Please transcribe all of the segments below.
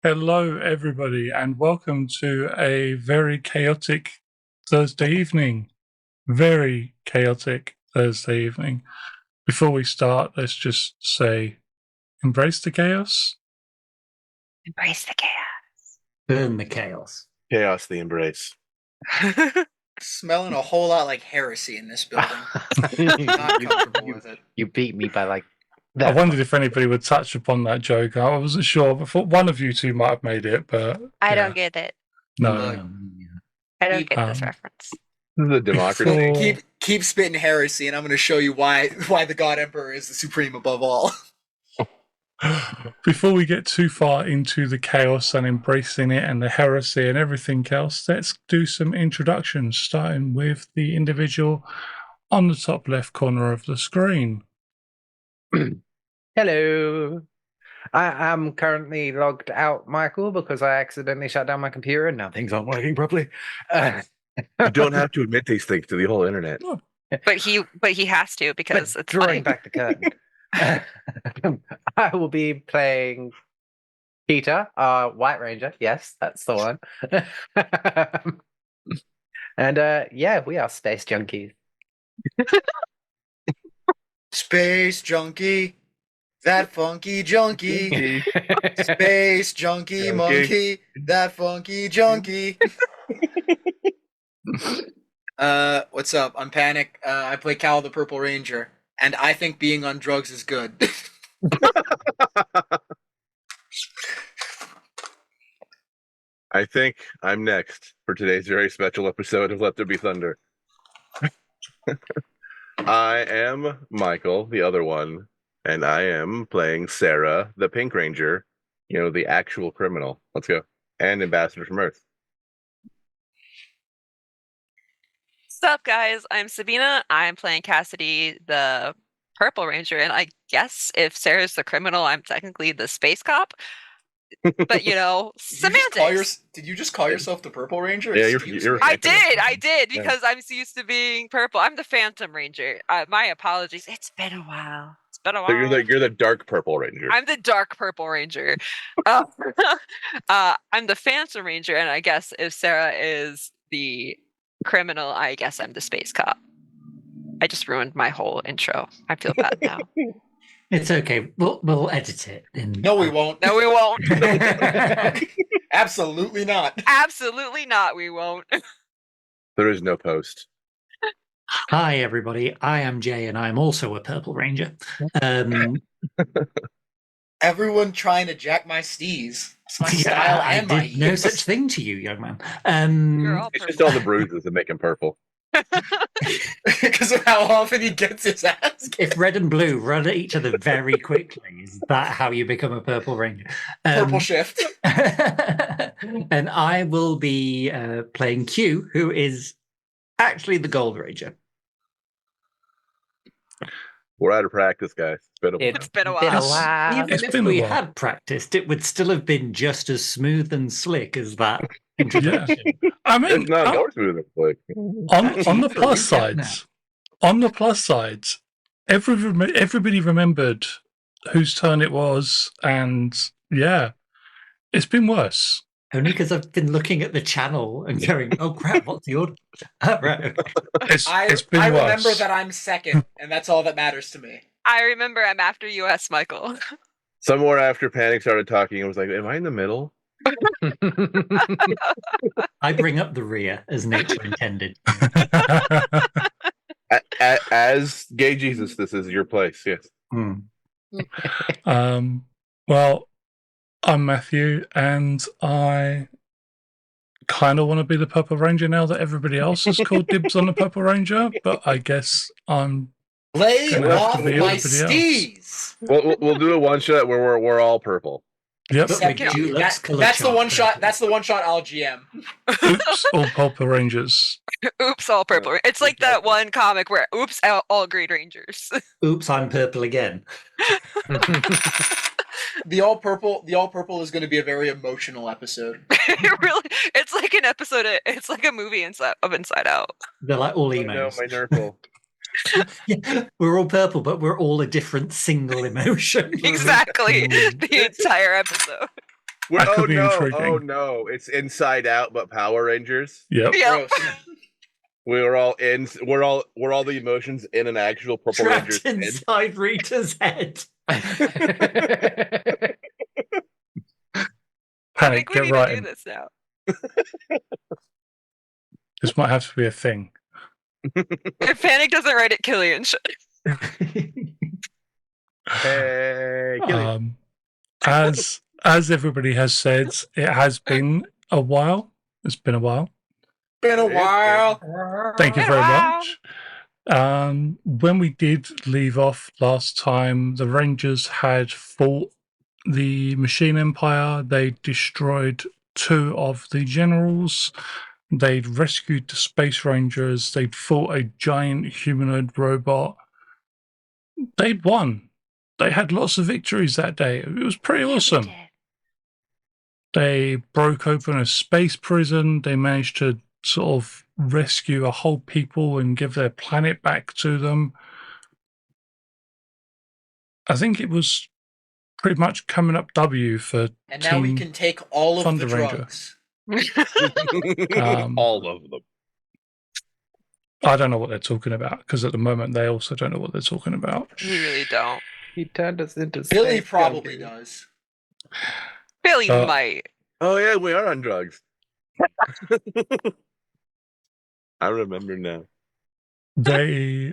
Hello, everybody, and welcome to a very chaotic Thursday evening. Very chaotic Thursday evening. Before we start, let's just say, embrace the chaos. Embrace the chaos. Burn the chaos. Chaos the embrace. Smelling a whole lot like heresy in this building. Not comfortable with it. You beat me by like. I wondered if anybody would touch upon that joke. I wasn't sure, but thought one of you two might have made it, but I don't get it. no. I don't get this reference. This is a democracy. Before- Keep spitting heresy, and I'm going to show you why the God Emperor is the supreme above all. Before we get too far into the chaos and embracing it and the heresy and everything else, let's do some introductions, starting with the individual on the top left corner of the screen. Hello. I am currently logged out, Michael, because I accidentally shut down my computer and now things aren't working properly. You don't have to admit these things to the whole internet. But he has to because But it's drawing funny. back the curtain. I will be playing Peter, our White Ranger. Yes, that's the one. And yeah, we are space junkies. Space junkie, that funky junkie. Space junkie monkey, that funky junkie. What's up? I'm Panic. I play Cal the Purple Ranger, and I think being on drugs is good. I think I'm next for today's very special episode of Let There Be Thunder. I am Michael, the other one, and I am playing Sarah, the Pink Ranger, the actual criminal. Let's go. And Ambassador from Earth. What's up, guys? I'm Sabina. I'm playing Cassidy, the Purple Ranger, and I guess if Sarah's the criminal, I'm technically the space cop. But semantics. Did you just call yourself the Purple Ranger? Yeah, Excuse you're me? I did because I'm used to being purple. I'm the Phantom Ranger. My apologies. It's been a while. So you're the Dark Purple Ranger. I'm the Dark Purple Ranger. I'm the Phantom Ranger, and I guess if Sarah is the criminal, I guess I'm the space cop. I just ruined my whole intro. I feel bad now. It's okay. We'll edit it. No, we won't. No, we won't. Absolutely not. Absolutely not. We won't. There is no post. Hi, everybody. I am Jay, and I'm also a Purple Ranger. Everyone trying to jack my stees. It's my style I and my did no use. such thing to you, young man. You're all It's just purple. all the bruises that make him purple. Because of how often he gets his ass kicked. If red and blue run at each other very quickly, is that how you become a Purple Ranger? Purple shift. And I will be playing Q, who is actually the Gold Ranger. We're out of practice, guys. It's been a Been a while. while. Even It's if been a we while. had practiced, it would still have been just as smooth and slick as that introduction. I mean, It's not going smooth. Like, on the plus Yeah, sides, everybody remembered whose turn it was, and yeah, it's been worse. Only because I've been looking at the channel and going, "Oh crap, what's the order?" Right. It's been I worse. remember that I'm second, and that's all that matters to me. I remember I'm after US, Michael. somewhere after Panic started talking, I was like, am I in the middle? I bring up the rear as nature intended. As gay Jesus, this is your place, yes. Well, I'm Matthew, and I kind of want to be the Purple Ranger now that everybody else has called dibs on the Purple Ranger, but I guess I'm Lay Gonna have off to my be everybody else. steez. We'll do a one shot where we're all purple. Yep. But Second, with Dulux colour that's the chart. one shot. That's the one shot I'll GM. Oops, all Purple Rangers. Oops, all purple. It's like that one comic where oops, all Green Rangers. Oops, I'm purple again. The all purple is going to be a very emotional episode. It's like an episode. It's like a movie Inside Out. They're like all Oh, no, emos. my Nurple. Yeah, we're all purple, but we're all a different single emotion. Exactly, the entire episode. We're, That could oh be no! intriguing. Oh no! It's Inside Out, but Power Rangers. Yep. Yep. Gross. We're all in. We're all the emotions in an actual Purple Trapped Ranger's head. inside Rita's head. I Panic, think we get need right to do in. this now. This might have to be a thing. If Panic doesn't write it, Killian should. Hey, kill it. As everybody has said, it has been a while. It's been a while. Been a while. Thank you Been a very while. much. When we did leave off last time, the Rangers had fought the Machine Empire. They destroyed 2 of the generals. They'd rescued the Space Rangers. They'd fought a giant humanoid robot. They'd won. They had lots of victories that day. It was pretty awesome. They broke open a space prison. They managed to sort of rescue a whole people and give their planet back to them. I think it was pretty much coming up W for And now we Team can take all of Thunder the Ranger. drugs. All of them. I don't know what they're talking about because at the moment they also don't know what they're talking about. We really don't. He turned us into Billy space probably junkies. does. Billy Uh, might. Oh yeah, we are on drugs. I remember now. They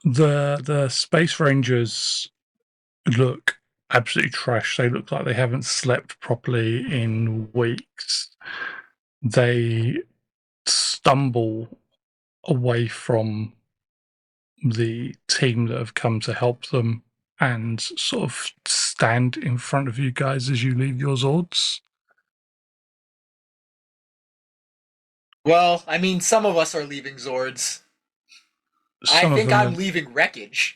the Space Rangers look absolutely trash. They look like they haven't slept properly in weeks. They stumble away from the team that have come to help them and sort of stand in front of you guys as you leave your Zords. Well, I mean, some of us are leaving Zords. Some I of think them I'm are- leaving wreckage.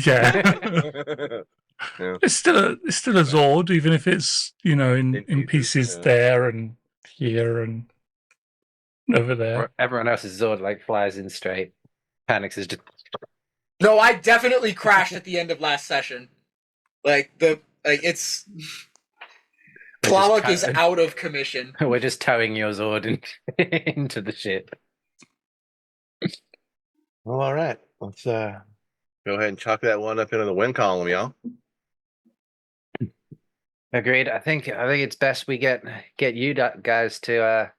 yeah. It's still a Zord, even if it's in In pieces, pieces yeah. there and here and over there. Everyone else's Zord like flies in straight. Panics is just No, I definitely crashed at the end of last session. It's Tlaloc is towing- out of commission. We're just towing your Zord into the ship. Well, all right. Let's go ahead and chalk that one up into the win column, y'all. Agreed. I think it's best we get you guys to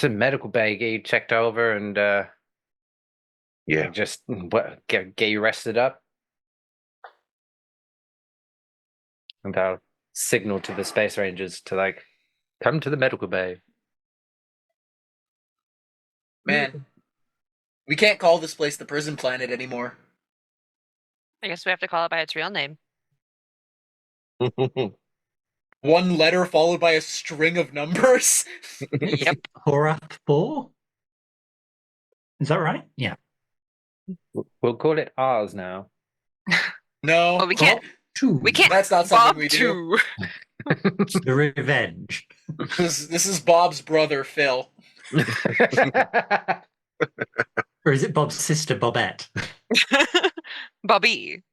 medical bay, get you checked over, and Yeah. just get you rested up, and I'll signal to the Space Rangers to come to the medical bay. Man, we can't call this place the prison planet anymore. I guess we have to call it by its real name. One letter followed by a string of numbers. Yep. Horath 4? Is that right? Yeah. We'll call it ours now. No, Well, we can't. Two. We can't. that's not something Bob we do. 2. The Revenge. This is Bob's brother, Phil. Or is it Bob's sister, Bobette? Bobby.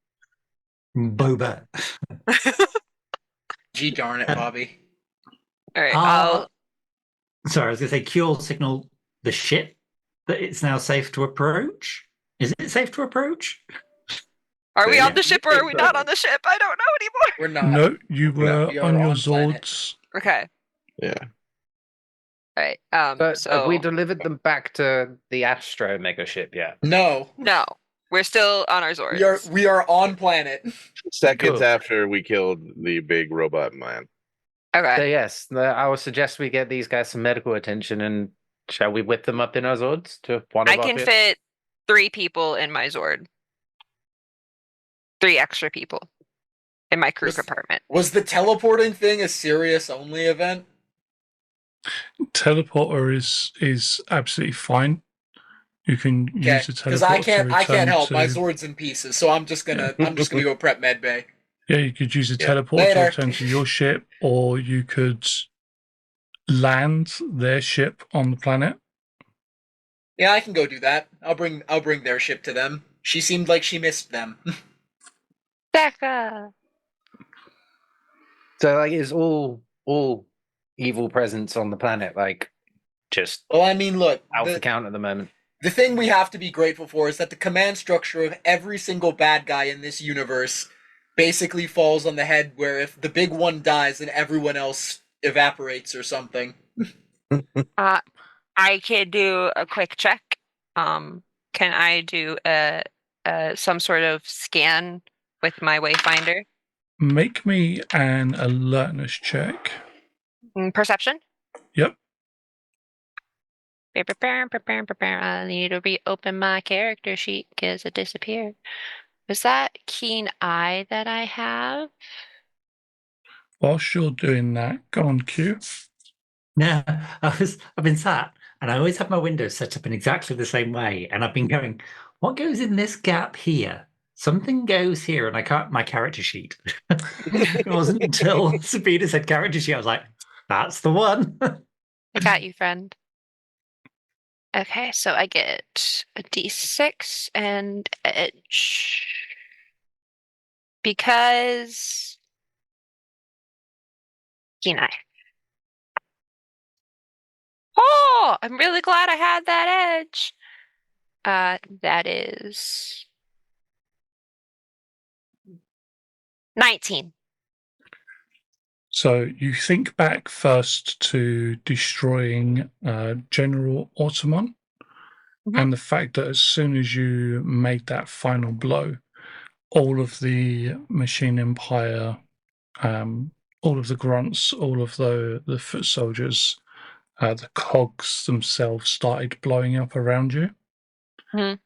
Boba. Gee darn it, Bobby. All right. Sorry, I was going to say cure signal the ship that it's now safe to approach. Is it safe to approach? Are we Yeah. on the ship or are we not on the ship? I don't know anymore. We're not. No, you were we are on your on planet. Zords. Okay. Yeah. All right. But So have we delivered them back to the Astro mega ship yet? No, no, we're still on our Zords. we are on planet. Seconds Cool. after we killed the big robot man. Okay. So yes, I would suggest we get these guys some medical attention, and shall we whip them up in our Zords to one of I our can ships? fit 3 people in my Zord. 3 extra people in my crew Was- compartment. Was the teleporting thing a serious only event? Teleporter is absolutely fine. You can Okay, use the because teleporter I can't help. to My Zord's in pieces, so I'm just gonna go prep med bay. Yeah, you could use a Yeah. teleporter to Later. return to your ship, or you could land their ship on the planet. Yeah, I can go do that. I'll bring their ship to them. She seemed like she missed them. Becca. So like, is all evil presence on the planet like just Well, I mean, look, out for count at the moment? the thing we have to be grateful for is that the command structure of every single bad guy in this universe basically falls on the head where if the big one dies, then everyone else evaporates or something. I could do a quick check. Can I do some sort of scan with my wayfinder? Make me an alertness check. Perception? Yep. I need to reopen my character sheet because it disappeared. Was that keen eye that I have? Whilst you're doing that, go on, Q. No, I've been sat and I always have my windows set up in exactly the same way. And I've been going, what goes in this gap here? Something goes here, and I can't my character sheet. It wasn't until Sabina said character sheet, I was like, that's the one. I got you, friend. Okay, so I get a D6 and edge. Because keen eye. Oh, I'm really glad I had that edge. That is 19. So you think back first to destroying General Automon, and the fact that as soon as you made that final blow, all of the Machine Empire, all of the grunts, all of the foot soldiers, the cogs themselves started blowing up around you. Mhm.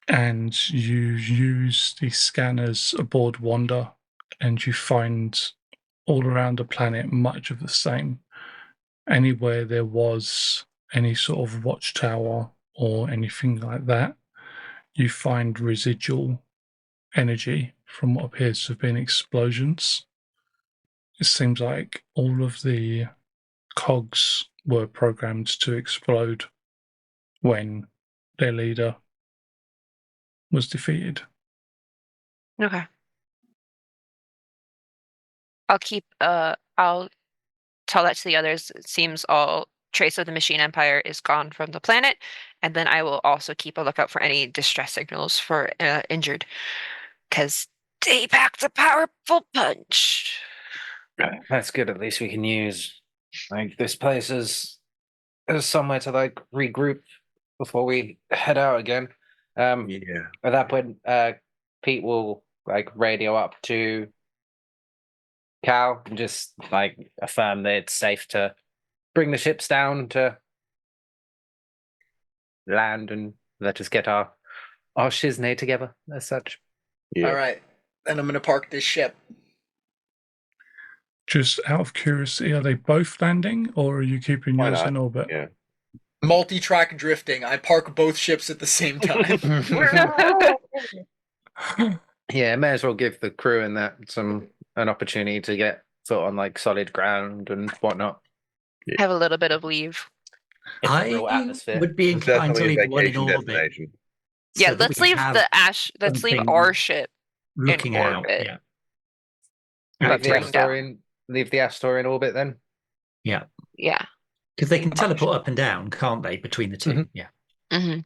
And you use the scanners aboard Wanda, and you find all around the planet much of the same. Anywhere there was any sort of watchtower or anything like that, you find residual energy from what appears to have been explosions. It seems like all of the cogs were programmed to explode when their leader was defeated. Okay. I'll tell that to the others. It seems all trace of the Machine Empire is gone from the planet, and then I will also keep a lookout for any distress signals for injured, because they packed a powerful punch. That's good. At least we can use like this place as somewhere to like regroup before we head out again. Yeah. At that point, Pete will like radio up to Cal and just like affirm that it's safe to bring the ships down to land and let us get our shiznay together as such. Yeah. All right, then I'm gonna park this ship. Just out of curiosity, are they both landing, or are you keeping Why yours not? in orbit? Yeah. Multi-track drifting. I park both ships at the same time. Yeah, may as well give the crew and that an opportunity to get foot on like solid ground and whatnot. Have a little bit of leave. It's a real atmosphere. would be It's inclined to definitely a leave one in vacation orbit. destination. Yeah, so that let's we leave have let's leave something our ship looking in out. orbit. Yeah. But Leave the bring down. Astor leave the Astor in orbit then. Yeah. Yeah. Because they can teleport up and down, can't they, between the 2? Mhm. Yeah. Mm-hmm.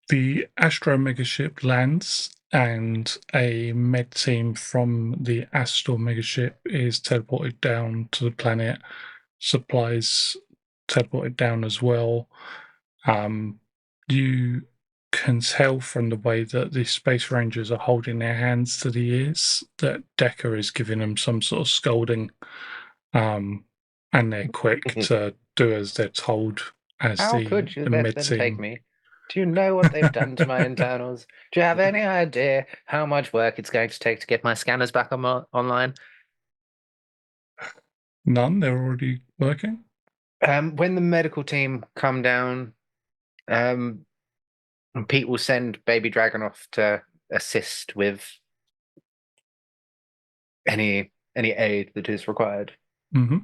The Astro megaship lands, and a med team from the Astor megaship is teleported down to the planet. Supplies teleported down as well. You can tell from the way that the Space Rangers are holding their hands to the ears that Decker is giving them some sort of scolding, and they're quick to do as they're told. As How could you the let med them team. take me? Do you know what they've done to my internals? Do you have any idea how much work it's going to take to get my scanners back online? None, they're already working. When the medical team come down, Pete will send Baby Dragon off to assist with any aid that is required. Mm-hmm.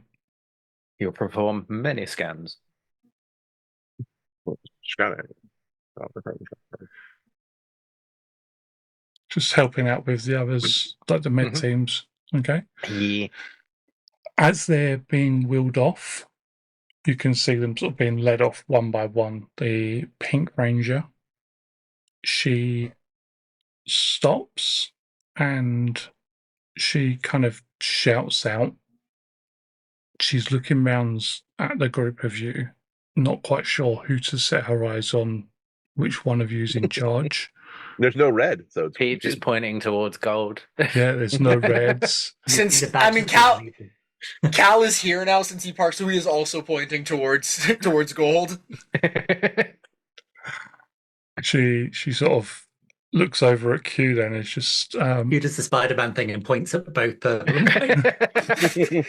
He'll perform many scans. Just helping out with the others, like the med teams, Okay. Yeah. As they're being wheeled off, you can see them sort of being led off one by one. The Pink Ranger, she stops and she kind of shouts out. She's looking round at the group of you, not quite sure who to set her eyes on, which one of you's in charge. There's no red, so it's Pete just pointing towards gold. Yeah, there's no reds. Since The I mean badge- Cal is here now since he parked, so he is also pointing towards gold. She sort of looks over at Q then. It's just Q does the Spider-Man thing and points at both purple and white.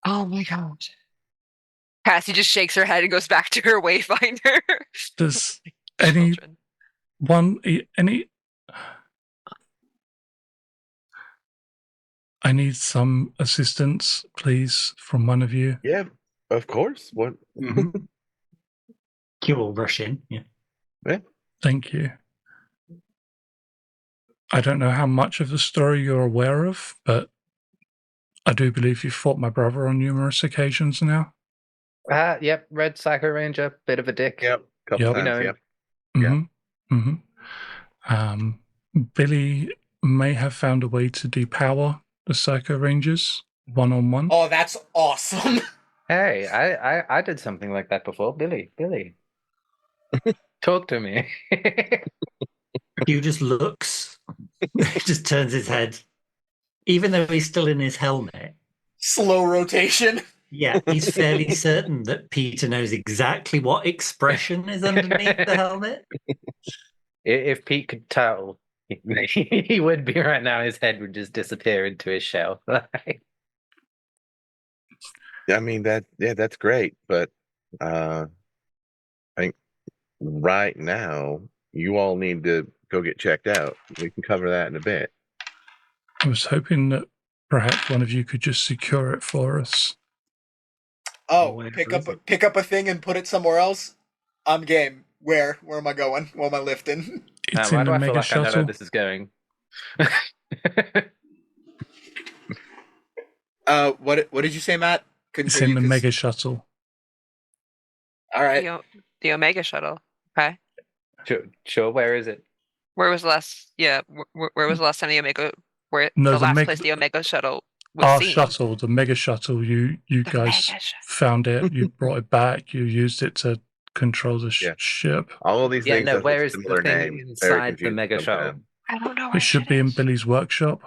Oh my god. Cassie just shakes her head and goes back to her wayfinder. does any Children. any I need some assistance, please, from one of you. yeah, of course. What? Q will rush in. Yeah. Thank you. I don't know how much of the story you're aware of, but I do believe you've fought my brother on numerous occasions now. Yep, Red Psycho Ranger, bit of a dick. Yep, couple Yep. We know times. him. Yep. Billy may have found a way to depower the Psycho Rangers one-on-one. Oh, that's awesome. Hey, I did something like that before. Billy. Talk to me. Q just looks, he just turns his head, even though he's still in his helmet. Slow rotation. Yeah, he's fairly certain that Peter knows exactly what expression is underneath the helmet. If Pete could tell, he would be right now. His head would just disappear into his shell. I mean that's great, but I think right now you all need to go get checked out. We can cover that in a bit. I was hoping that perhaps one of you could just secure it for us. Oh, Where pick is up a thing and put it somewhere else. I'm game. Where am I going? What am I lifting? It's Why in do the I feel mega like I know shuttle. where this is going? What did you say, Matt? Couldn't It's hear in you the 'cause- mega shuttle. All right. The Omega shuttle. Okay. Sure, where is it? Where was the last? Yeah. Where was the last time the Omega? Where No, the the last Meg- place the Omega shuttle was Our seen? shuttle, the mega shuttle, you The guys Mega shuttle. found it, you brought it back, you used it to control the Yeah. ship. All of these Yeah, things no, have where a is the similar thing name. Very inside the confusing mega shuttle? sometimes. I don't know where It should be in Billy's workshop.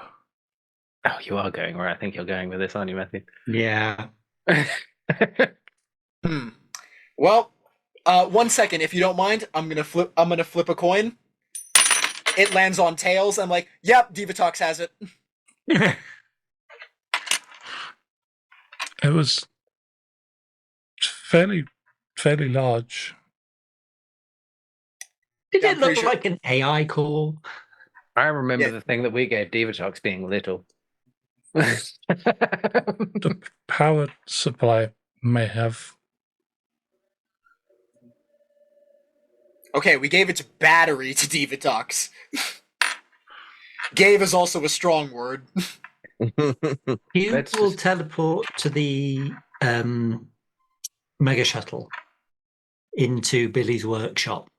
Oh, you are going where I think you're going with this, aren't you, Matthew? Yeah. Well, 1 second, if you don't mind. I'm gonna flip a coin. It lands on tails. I'm like, yep, Divatox has it. It was fairly large. Did Yeah, it I'm look pretty sure- like an AI call? I remember Yeah. the thing that we gave Divatox being little. The power supply may have. Okay, we gave its battery to Divatox. Gave is also a strong word. Q Let's will just- teleport to the mega shuttle into Billy's workshop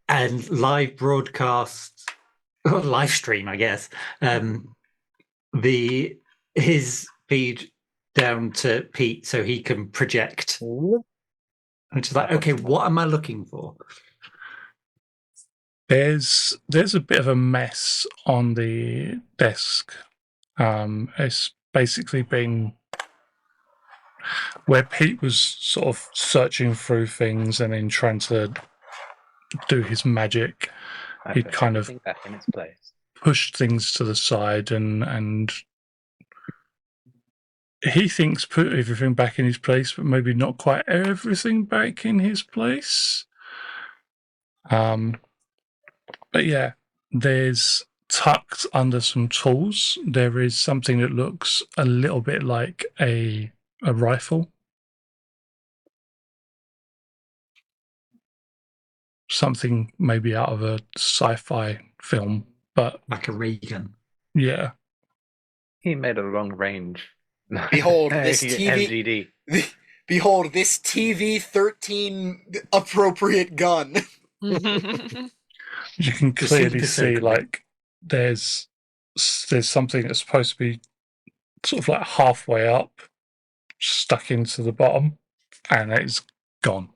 and live broadcast, or live stream, I guess, his feed down to Pete so he can project. And it's like, okay, what am I looking for? There's a bit of a mess on the desk. It's basically been where Pete was sort of searching through things and then trying to do his magic. I He'd put kind of everything back in its place. pushed things to the side and he thinks put everything back in his place, but maybe not quite everything back in his place. But yeah, there's tucked under some tools. There is something that looks a little bit like a rifle. Something maybe out of a sci-fi film, but Like a ray gun. yeah. He made a long range. Behold, this MGD. Behold this TV-13 appropriate gun. You can The clearly Super see Soaker. like there's something that's supposed to be sort of like halfway up, stuck into the bottom, and it's gone.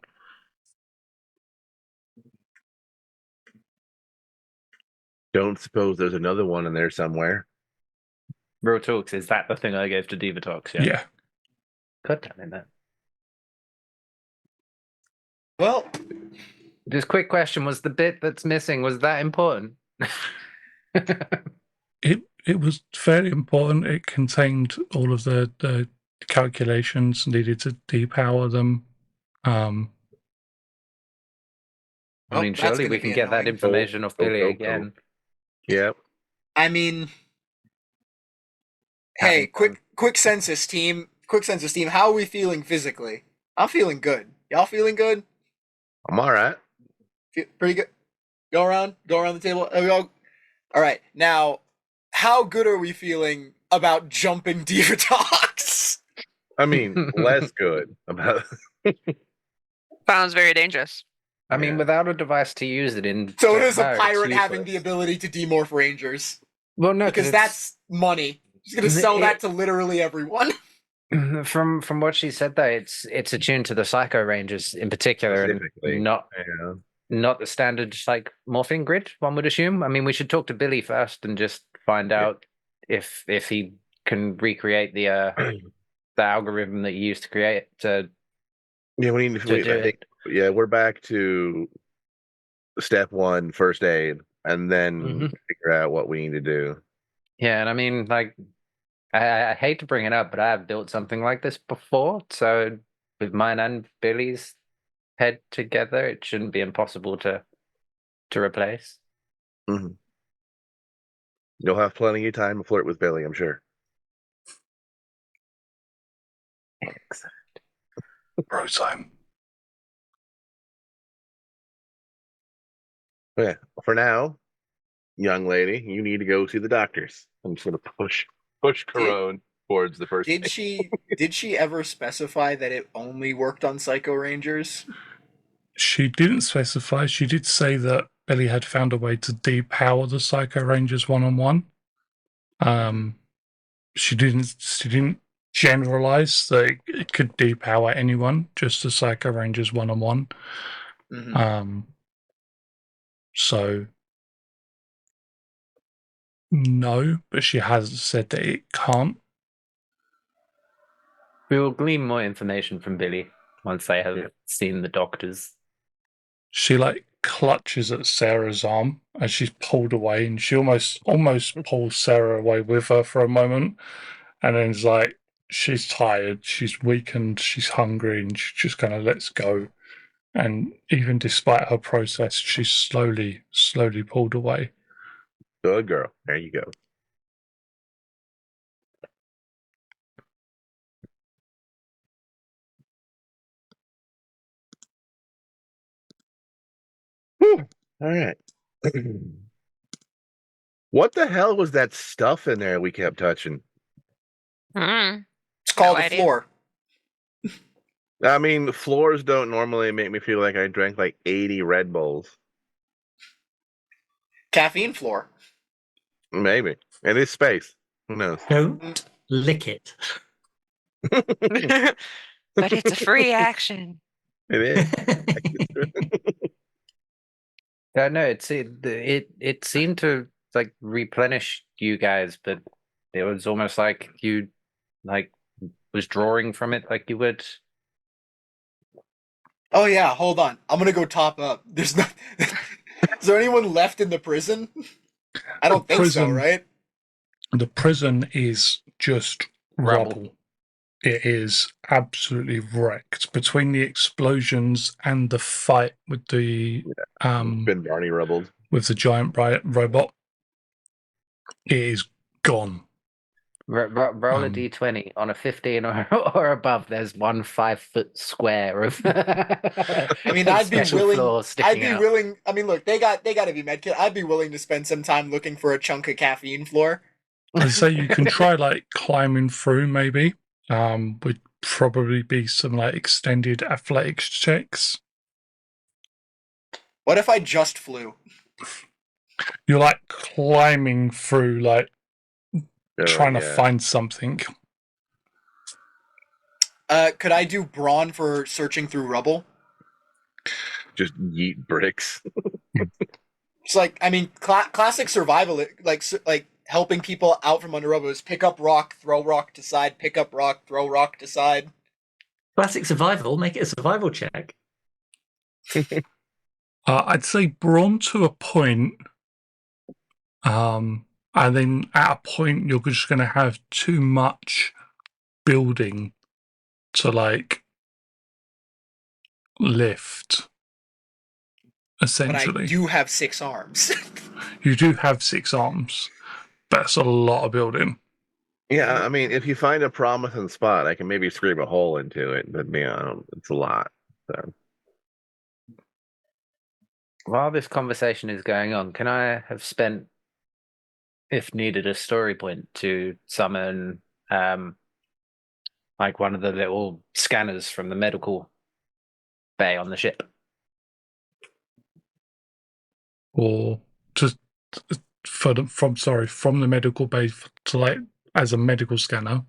Don't suppose there's another one in there somewhere. Real talks, is that the thing I gave to Diva Talks? Yeah. God damn it, man. Well, Just quick question, was the bit that's missing, was that important? It was fairly important. It contained all of the calculations needed to depower them. I Well, mean, that's surely gonna we be can get that annoying. information off Billy again. Yep. I mean, hey, quick census team. Quick census team. How are we feeling physically? I'm feeling good. Y'all feeling good? I'm all right. Pretty good. Go around the table. All right. Now, how good are we feeling about jumping Diva Talks? I mean, less good about. Sounds very dangerous. I mean, Yeah. without a device to use it in. So does a it's pirate having the useless. ability to demorph rangers? Well, no, Because that's money. She's gonna sell that to literally everyone. From what she said though, it's attuned to the Psycho Rangers in particular, Specifically, and not Yeah. the standard like morphing grid. One would assume. I mean, we should talk to Billy first and just find out if he can recreate the algorithm that you used to create to. Yeah, we need to. To do I think, yeah, we're back to step one, first aid, and then Mhm. figure out what we need to do. Yeah, and I mean, like, I hate to bring it up, but I have built something like this before. So with mine and Billy's head together, it shouldn't be impossible to replace. Mhm. You'll have plenty of time to flirt with Billy, I'm sure. Bro time. But yeah, for now, young lady, you need to go see the doctors. I'm just gonna push Corone towards the first. Did she ever specify that it only worked on Psycho Rangers? She didn't specify. She did say that Billy had found a way to depower the Psycho Rangers one-on-one. She didn't generalize that it could depower anyone, just the Psycho Rangers one-on-one. Mhm. So no, but she has said that it can't. We will glean more information from Billy once they have seen the doctors. She like clutches at Sarah's arm as she's pulled away, and she almost pulls Sarah away with her for a moment, and then it's like she's tired, she's weakened, she's hungry, and she just kind of lets go. And even despite her process, she's slowly pulled away. Good girl. There you go. Whew. All right. What the hell was that stuff in there we kept touching? Mm. It's called No a idea. floor. I mean, floors don't normally make me feel like I drank like 80 Red Bulls. Caffeine floor. Maybe. It is space. Who knows? Don't lick it. But it's a free action. It is. No, it seemed to like replenish you guys, but it was almost like you like was drawing from it like you would. Oh yeah, hold on. I'm gonna go top up. There's no. Is there anyone left in the prison? I don't think so, Prison. right? The prison is just Rubble. rubble. It is absolutely wrecked between the explosions and the fight with the Been Barney rubbled. with the giant robot. It is gone. Roll a Um, d20 on a 15 or above. There's 1 5-foot square of I mean, I'd be special willing. floor I'd sticking be out. willing. I mean, look, they got to be medkit. I'd be willing to spend some time looking for a chunk of caffeine floor. I'd say you can try like climbing through, maybe. Would probably be some like extended athletics checks. What if I just flew? You're like climbing through, like Oh, trying to yeah. find something. Could I do brawn for searching through rubble? Just yeet bricks. It's like, I mean, classic survival, like helping people out from under rubble is pick up rock, throw rock to side, pick up rock, throw rock to side. Classic survival. Make it a survival check. I'd say brawn to a point. And then at a point, you're just going to have too much building to like lift. But Essentially, I do have 6 arms. you do have 6 arms. That's a lot of building. Yeah, I mean, if you find a promising spot, I can maybe scrape a hole into it, but yeah, it's a lot. So While this conversation is going on, can I have spent, if needed, a story point to summon like one of the little scanners from the medical bay on the ship? Or just from the medical bay to like as a medical scanner.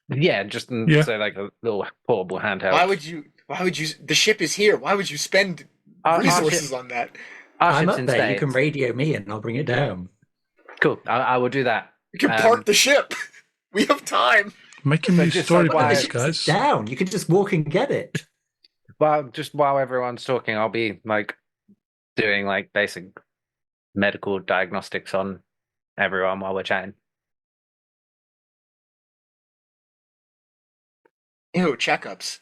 Yeah, just Yeah. so like a little portable handheld. Why would you? The ship is here. Why would you spend Our resources ship- on that? Our I'm ship's up in there. You spades. can radio me and I'll bring it down. Cool. I will do that. You can park the ship. We have time. Making But these just story like But the why- points, ship's guys. down. You can just walk and get it. Well, just while everyone's talking, I'll be like doing like basic medical diagnostics on everyone while we're chatting. Ew, checkups.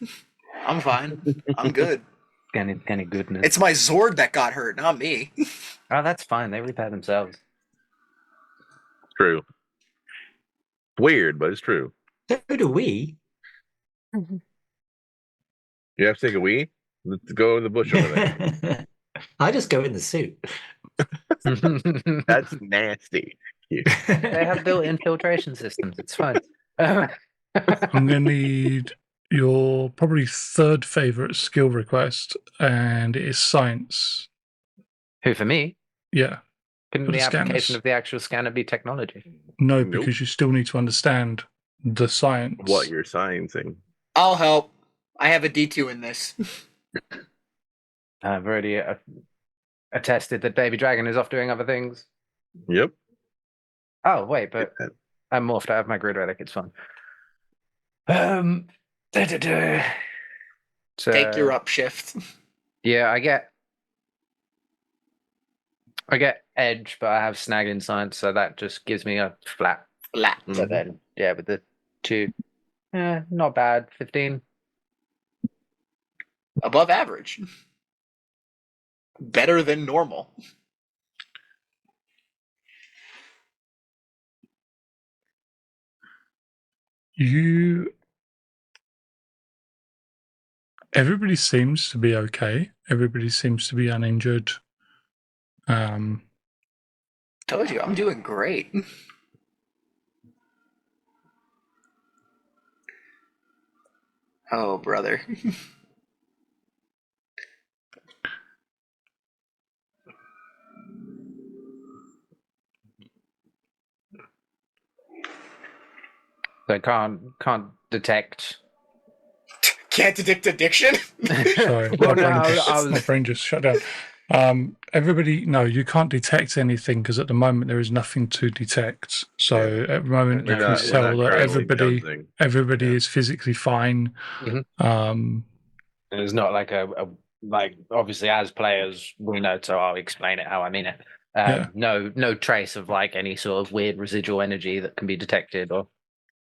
I'm fine. I'm good. Any goodness. It's my Zord that got hurt, not me. Oh, that's fine. They repair themselves. true. Weird, but it's true. So do we. You have to take a wee. Let's go in the bush over there. I just go in the suit. That's nasty. They have built-in filtration systems. It's fine. I'm going to need your probably 3rd favorite skill request, and it is science. Who, for me? Yeah. Couldn't For the the application scanners. of the actual scanner be technology? No, Nope. because you still need to understand the science. What you're sciencing. I'll help. I have a D2 in this. I've already attested that Baby Dragon is off doing other things. Yep. Oh, wait, but I'm morphed. I have my grid relic. It's fine. So, Take your upshift. Yeah, I get edge, but I have snag in science, so that just gives me a flat. Flat. So Mhm. then, yeah, with the 2, not bad. 15. Above average. Better than normal. Everybody seems to be okay. Everybody seems to be uninjured. Told you, I'm doing great. Oh, brother. So I can't detect. Can't detect addiction? Sorry, Well, no, my brain just shut down. Everybody, no, you can't detect anything because at the moment there is nothing to detect. So at the moment you We're can not- tell that currently everybody Yeah. is physically fine. Mhm. It's not like a like obviously as players we know, so I'll explain it how I mean it. Yeah. No trace of like any sort of weird residual energy that can be detected or.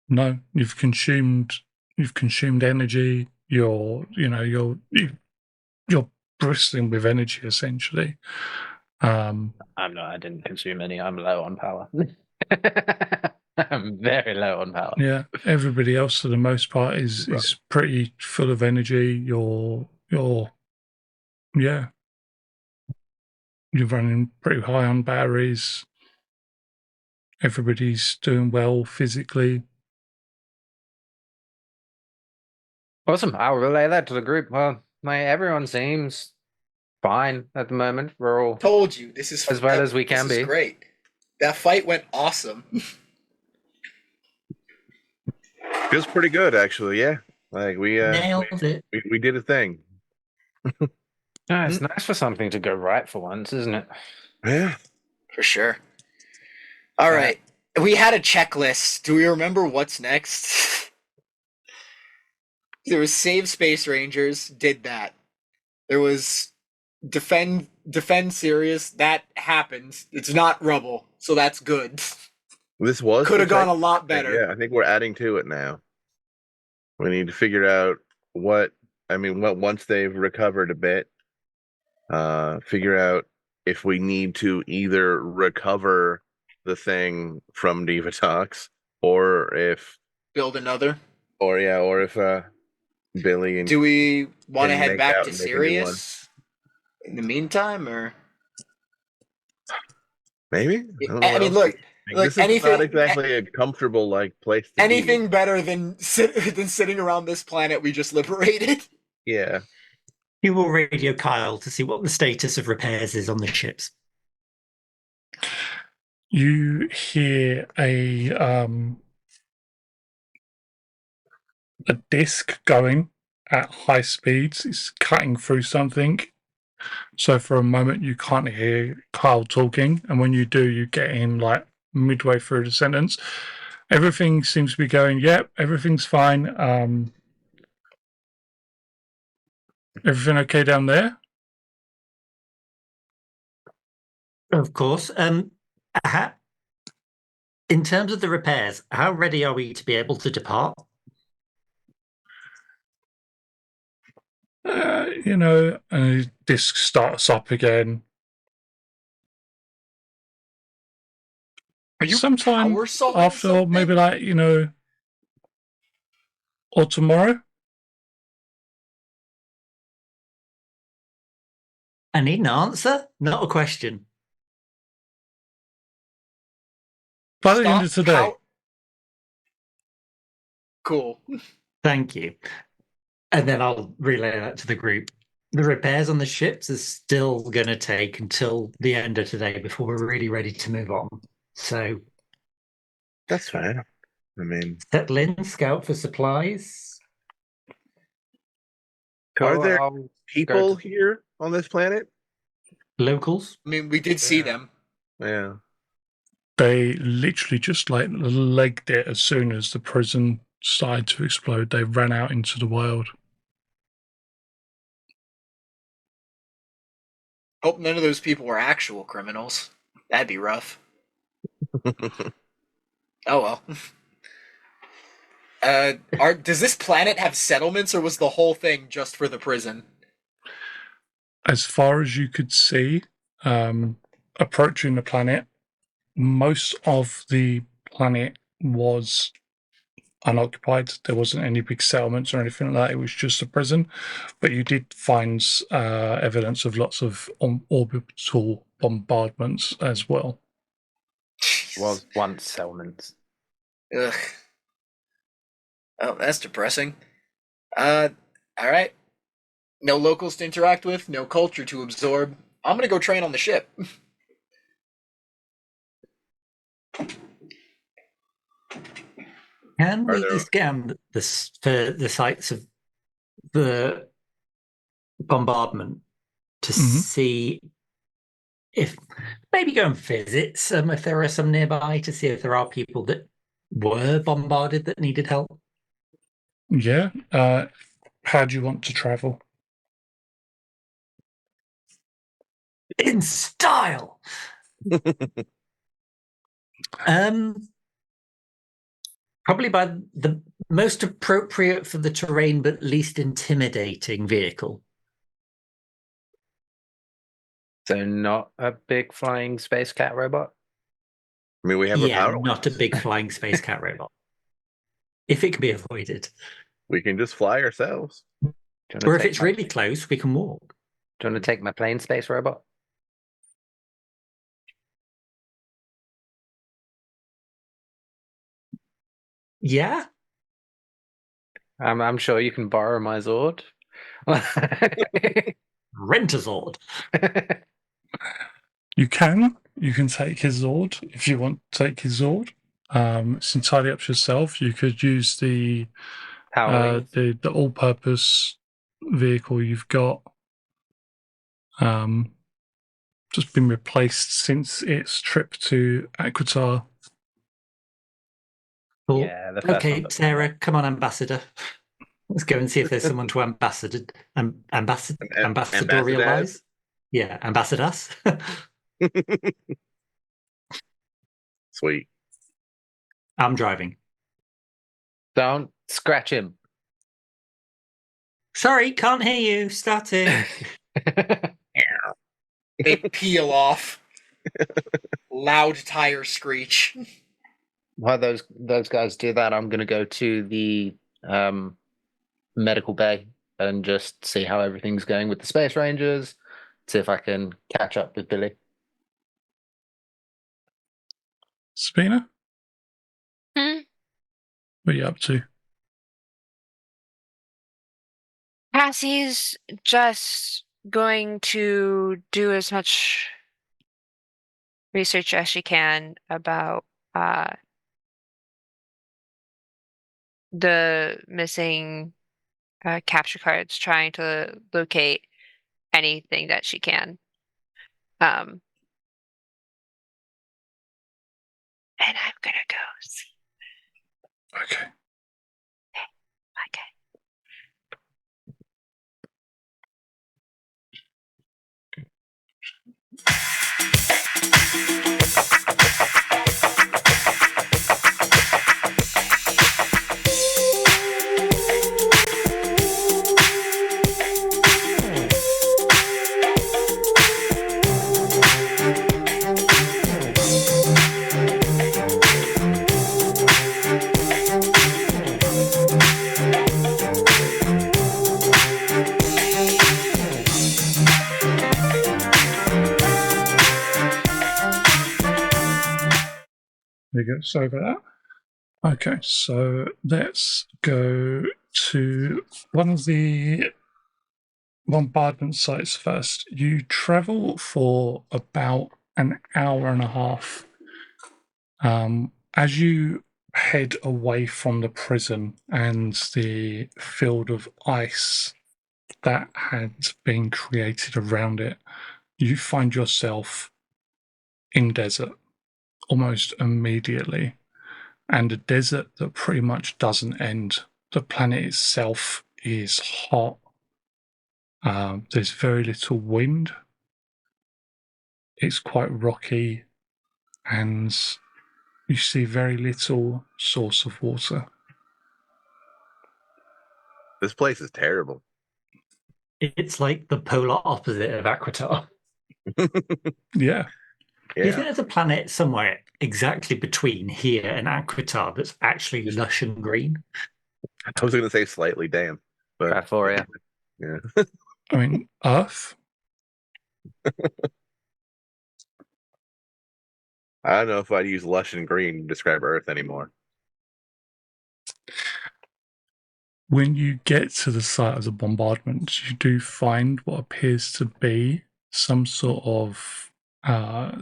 No, you've consumed energy. You're bristling with energy essentially. I'm not. I didn't consume any. I'm low on power. I'm very low on power. Yeah, everybody else for the most part is pretty full of energy. You're yeah, you're running pretty high on batteries. Everybody's doing well physically. Awesome. I'll relay that to the group. Well, everyone seems fine at the moment. We're all Told you, this is as well as we can this is be. great. That fight went awesome. Feels pretty good, actually. Yeah, like Nailed it. we did a thing. Yeah, it's nice for something to go right for once, isn't it? Yeah. For sure. All right. We had a checklist. Do we remember what's next? There was save Space Rangers, did that. There was defend serious, that happened. It's not rubble, so that's good. This was Could have the gone a check- lot better. Yeah, I think we're adding to it now. We need to figure out what once they've recovered a bit, figure out if we need to either recover the thing from Divatox or if Build another. or if Billy and Do we want to can head make back out to and make a new one. Sirius in the meantime, or maybe? I don't know I what mean, else look, to think. like This is anything, not exactly a comfortable place to be. anything better than sitting around this planet we just liberated. Yeah. You will radio Kyle to see what the status of repairs is on the ships. You hear a disc going at high speeds. It's cutting through something. So for a moment you can't hear Kyle talking, and when you do, you get in like midway through the sentence. Everything seems to be going, yep, everything's fine. Everything okay down there? Of course. In terms of the repairs, how ready are we to be able to depart? And the disc starts up again. Are you Sometime power sawing after, something? maybe or tomorrow. I need an answer, not a question. By the end of today. Cool. Thank you. And then I'll relay that to the group. The repairs on the ships is still going to take until the end of today before we're really ready to move on. So That's fine. I mean, settle in, scout for supplies. are there I'll people go to- here on this planet? Locals. I mean, we did see Yeah. them. Yeah. They literally just legged it as soon as the prison started to explode. They ran out into the wild. Hope none of those people were actual criminals. That'd be rough. Oh well. Does this planet have settlements, or was the whole thing just for the prison? As far as you could see, approaching the planet, most of the planet was unoccupied. There wasn't any big settlements or anything like that. It was just a prison. But you did find evidence of lots of orbital bombardments as well. was once settlements. Ugh. Oh, that's depressing. All right. No locals to interact with, no culture to absorb. I'm gonna go train on the ship. Can Are we there- scan for the sites of the bombardment to see if maybe go and visit some, if there are some nearby, to see if there are people that were bombarded that needed help? Yeah. How do you want to travel? In style. Probably by the most appropriate for the terrain but least intimidating vehicle. So not a big flying space cat robot? I mean, we have our Yeah, power. not a wings. big flying space cat robot. If it can be avoided. We can just fly ourselves. Do you Or wanna if take it's my- really close, we can walk. Do you want to take my plane space robot? Yeah? I'm sure you can borrow my Zord. Rent-a-Zord. You can take his Zord if you want to take his Zord. It's entirely up to yourself. You could use the Power wings. the all-purpose vehicle you've got. Just been replaced since its trip to Aquitar. Cool. Yeah, the first Okay, one. Sarah, come on, ambassador. Let's go and see if there's someone to ambassadorialize. Yeah, ambassador us. Sweet. I'm driving. Don't scratch him. Sorry, can't hear you. Starting. They peel off. Loud tire screech. While those guys do that, I'm gonna go to the medical bay and just see how everything's going with the Space Rangers. See if I can catch up with Billy. Sabina, Hmm? what are you up to? Cassie's just going to do as much research as she can about the missing capture cards, trying to locate anything that she can. And I'm gonna go see. Okay. Okay. There you go. Sorry about that. Okay, so let's go to one of the bombardment sites first. You travel for about an hour and a half. As you head away from the prison and the field of ice that had been created around it, you find yourself in desert almost immediately. And a desert that pretty much doesn't end. The planet itself is hot. There's very little wind. It's quite rocky, and you see very little source of water. This place is terrible. It's like the polar opposite of Aquitar. Yeah. Do you think Yeah. there's a planet somewhere exactly between here and Aquitar that's actually lush and green? I was going to say slightly damp, but Euphoria. yeah. I mean, Earth. I don't know if I'd use lush and green to describe Earth anymore. When you get to the site of the bombardment, you do find what appears to be some sort of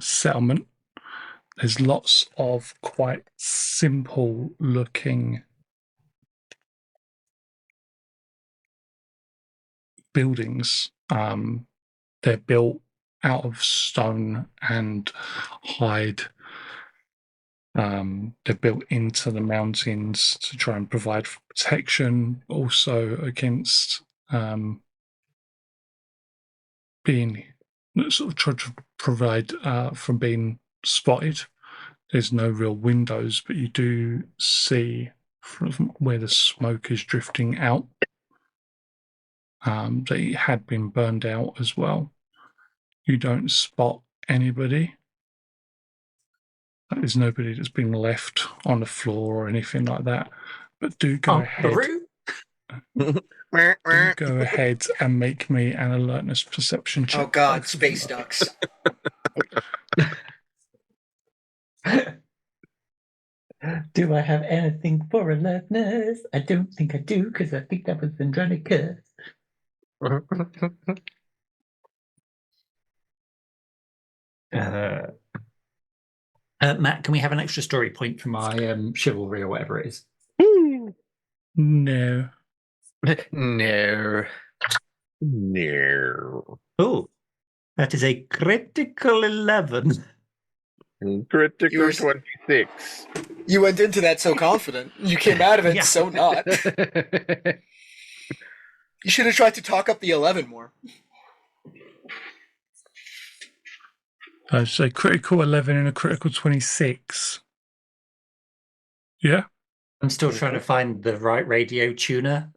settlement. There's lots of quite simple looking buildings. They're built out of stone and hide. They're built into the mountains to try and provide protection, also against being sort of try to provide from being spotted. There's no real windows, but you do see from where the smoke is drifting out that it had been burned out as well. You don't spot anybody. There's nobody that's been left on the floor or anything like that. But do go Oh, ahead. Baru? Do go ahead and make me an alertness perception check. Oh God, both of space you. ducks. Do I have anything for alertness? I don't think I do, because I think that was Andronica. Matt, can we have an extra story point for my chivalry or whatever it is? No. No. No. Oh, that is a critical 11. Critical You're- 26. You went into that so confident. You came out of it Yeah. so not. You should have tried to talk up the 11 more. So critical 11 and a critical 26. Yeah. I'm still trying to find the right radio tuner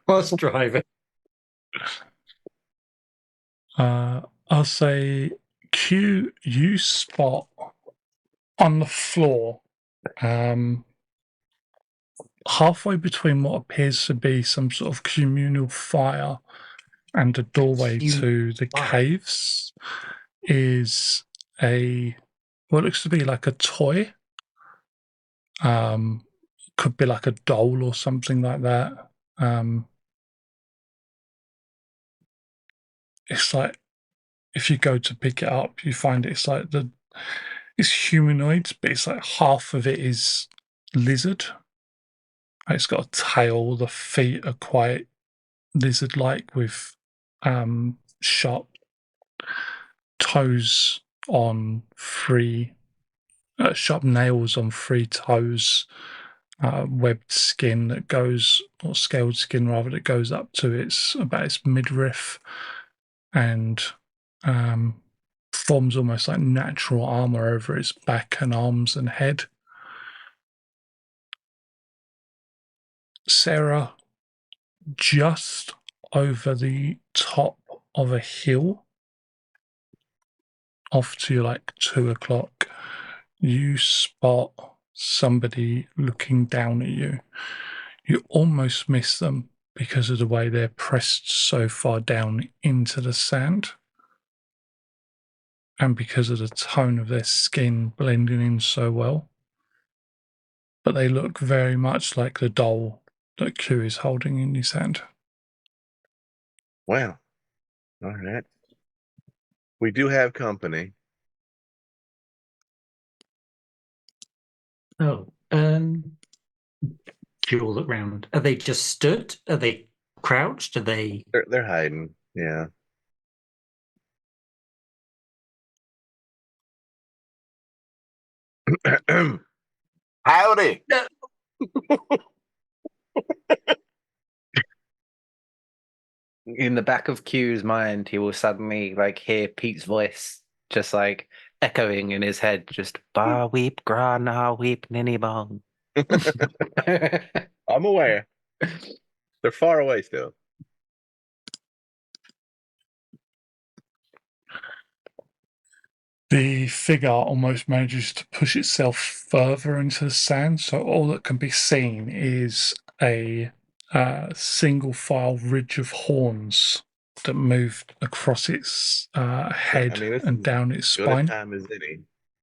whilst driving. I'll say Q, you spot on the floor, halfway between what appears to be some sort of communal fire and the doorway to the caves, is what looks to be like a toy. Could be like a doll or something like that. It's like, if you go to pick it up, you find it's like it's humanoid, but it's like half of it is lizard. It's got a tail. The feet are quite lizard-like with sharp toes on sharp nails on 3 toes, webbed skin that goes, or scaled skin rather, that goes up to about its midriff, and forms almost like natural armor over its back and arms and head. Sarah, just over the top of a hill, off to like 2 o'clock, you spot somebody looking down at you. You almost miss them because of the way they're pressed so far down into the sand, and because of the tone of their skin blending in so well. But they look very much like the doll that Q is holding in his hand. Wow. All right. We do have company. Oh, do you all look round? Are they just stood? Are they crouched? Are they? They're hiding. Yeah. Howdy. In the back of Q's mind, he will suddenly like hear Pete's voice just like echoing in his head, just "Bar weep, grana weep, ninny bong." I'm aware. They're far away still. The figure almost manages to push itself further into the sand, so all that can be seen is a single file ridge of horns that move across its head this and is down its good spine. time as any.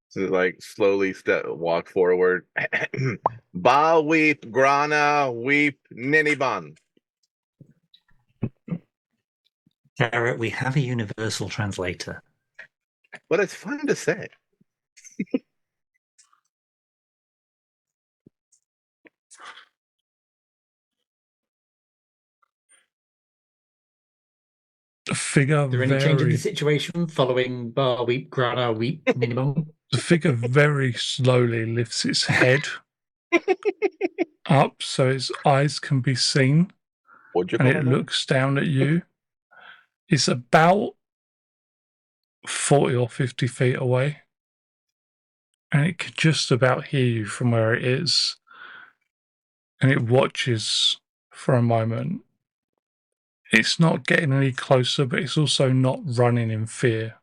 So like slowly walk forward. Ba weep, grana weep, ninibon. Sarah, we have a universal translator. But it's fun to say. The figure Is there any change in the situation following bar weep, grana weep, minimum? The figure very slowly lifts its head up so its eyes can be seen, What'd you and call it that? looks down at you. It's about 40 or 50 feet away, and it can just about hear you from where it is. And it watches for a moment. It's not getting any closer, but it's also not running in fear.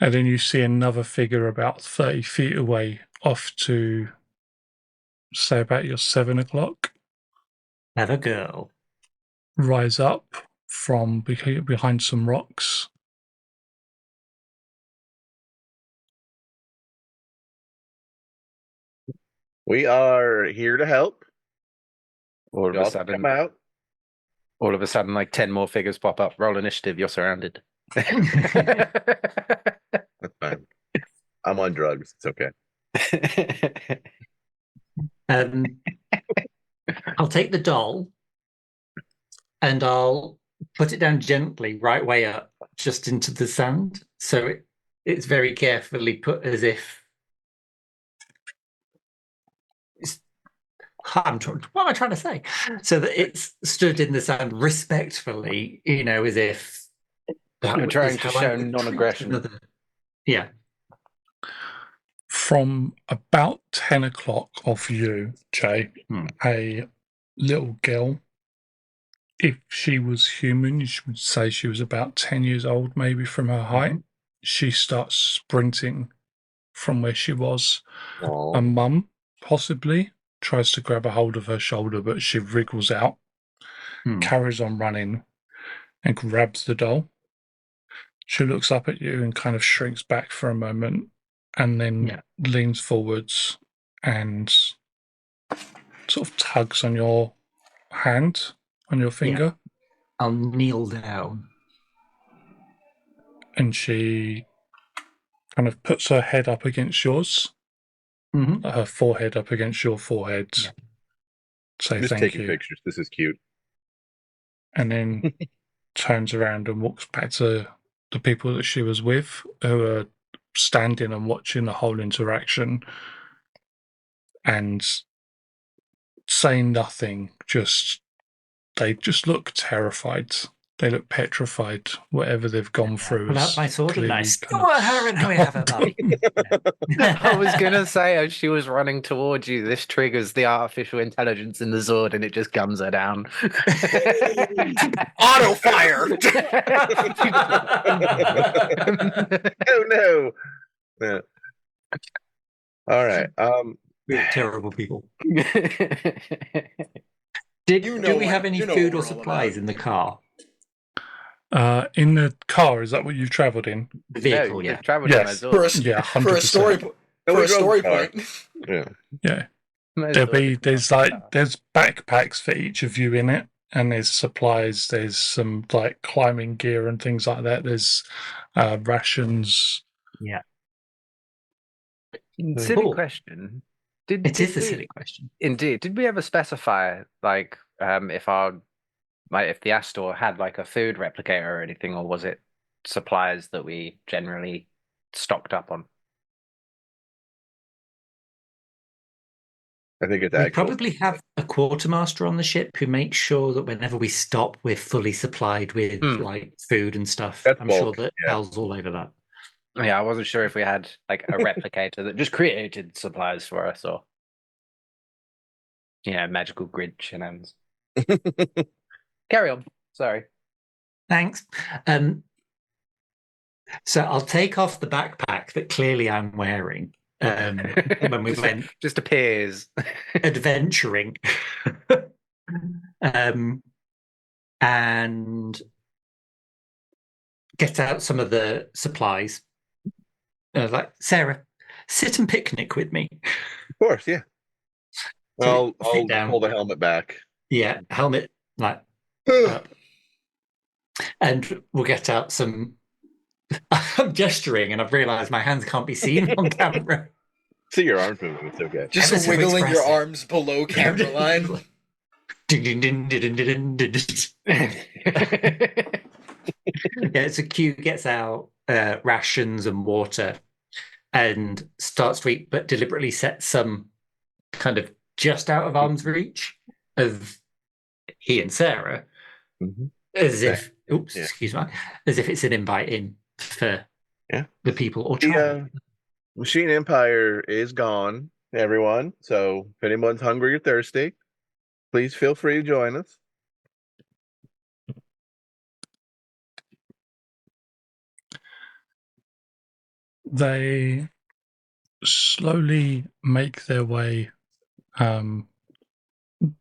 And then you see another figure about 30 feet away, off to, say, about your 7 o'clock, Have a girl. rise up from behind some rocks. We are here to help. All of Y'all a can sudden, come out. like 10 more figures pop up. Roll initiative. You're surrounded. That's fine. I'm on drugs. It's okay. I'll take the doll and I'll put it down gently, right way up, just into the sand. So it's very carefully put, as if what am I trying to say? So that it's stood in the sand respectfully, as if You're is trying to how I show would treat non-aggression. another- Yeah. From about 10 o'clock off you, Jay, a little girl, if she was human, you would say she was about 10 years old, maybe from her height. She starts sprinting from where she was. A mum, possibly, tries to grab a hold of her shoulder, but she wriggles out, carries on running, and grabs the doll. She looks up at you and kind of shrinks back for a moment, and then leans forwards and sort of tugs on your hand, on your finger. I'll kneel down. And she kind of puts her head up against yours, her forehead up against your forehead. Say Just thank taking you. pictures. This is cute. And then turns around and walks back to the people that she was with, who are standing and watching the whole interaction and saying nothing. They just look terrified. They look petrified. Whatever they've gone through. Pull out my sword and I clearly skewer her and how we have her. I was gonna say, as she was running towards you, this triggers the artificial intelligence in the Zord, and it just guns her down. Auto fire. Oh no. Yeah. All right. We're terrible people. You Do know we what- have any you know food what or we're all supplies about. in the car? In the car, is that what you've travelled in? The vehicle, No, yeah. traveled Yes. on a For a, Zord. Yeah, for a 100%. story, No, for we a story drove the point. Yeah. My There'll Zord be is there's not like car. there's backpacks for each of you in it, and there's supplies, there's some like climbing gear and things like that. There's rations. Yeah. Silly Cool. question. It is a silly question. Indeed. Did we ever specify like if the Astor had like a food replicator or anything, or was it supplies that we generally stocked up on? I think it's We actual. probably have a quartermaster on the ship who makes sure that whenever we stop, we're fully supplied with like food and stuff. That's I'm bulk, sure that yeah. Al's all over that. Yeah, I wasn't sure if we had like a replicator that just created supplies for us, or magical grid shenanigans. Carry on. Sorry. Thanks. So I'll take off the backpack that clearly I'm wearing when we went just appears adventuring, and get out some of the supplies. Like, Sarah, sit and picnic with me. Of course, yeah. So I'll sit down. pull the helmet back. Yeah, helmet, like, and we'll get out some. I'm gesturing, and I've realised my hands can't be seen on camera. See your arms moving. It's okay. Just Ever so wiggling your expressive. arms below camera line. Ding, ding, ding, ding, ding, ding, ding. Yeah, so Q gets out rations and water and starts to eat, but deliberately sets some kind of just out of arm's reach of he and Sarah, as if, excuse me, as if it's an invite in for the people or child. Machine Empire is gone, everyone. So if anyone's hungry or thirsty, please feel free to join us. they slowly make their way.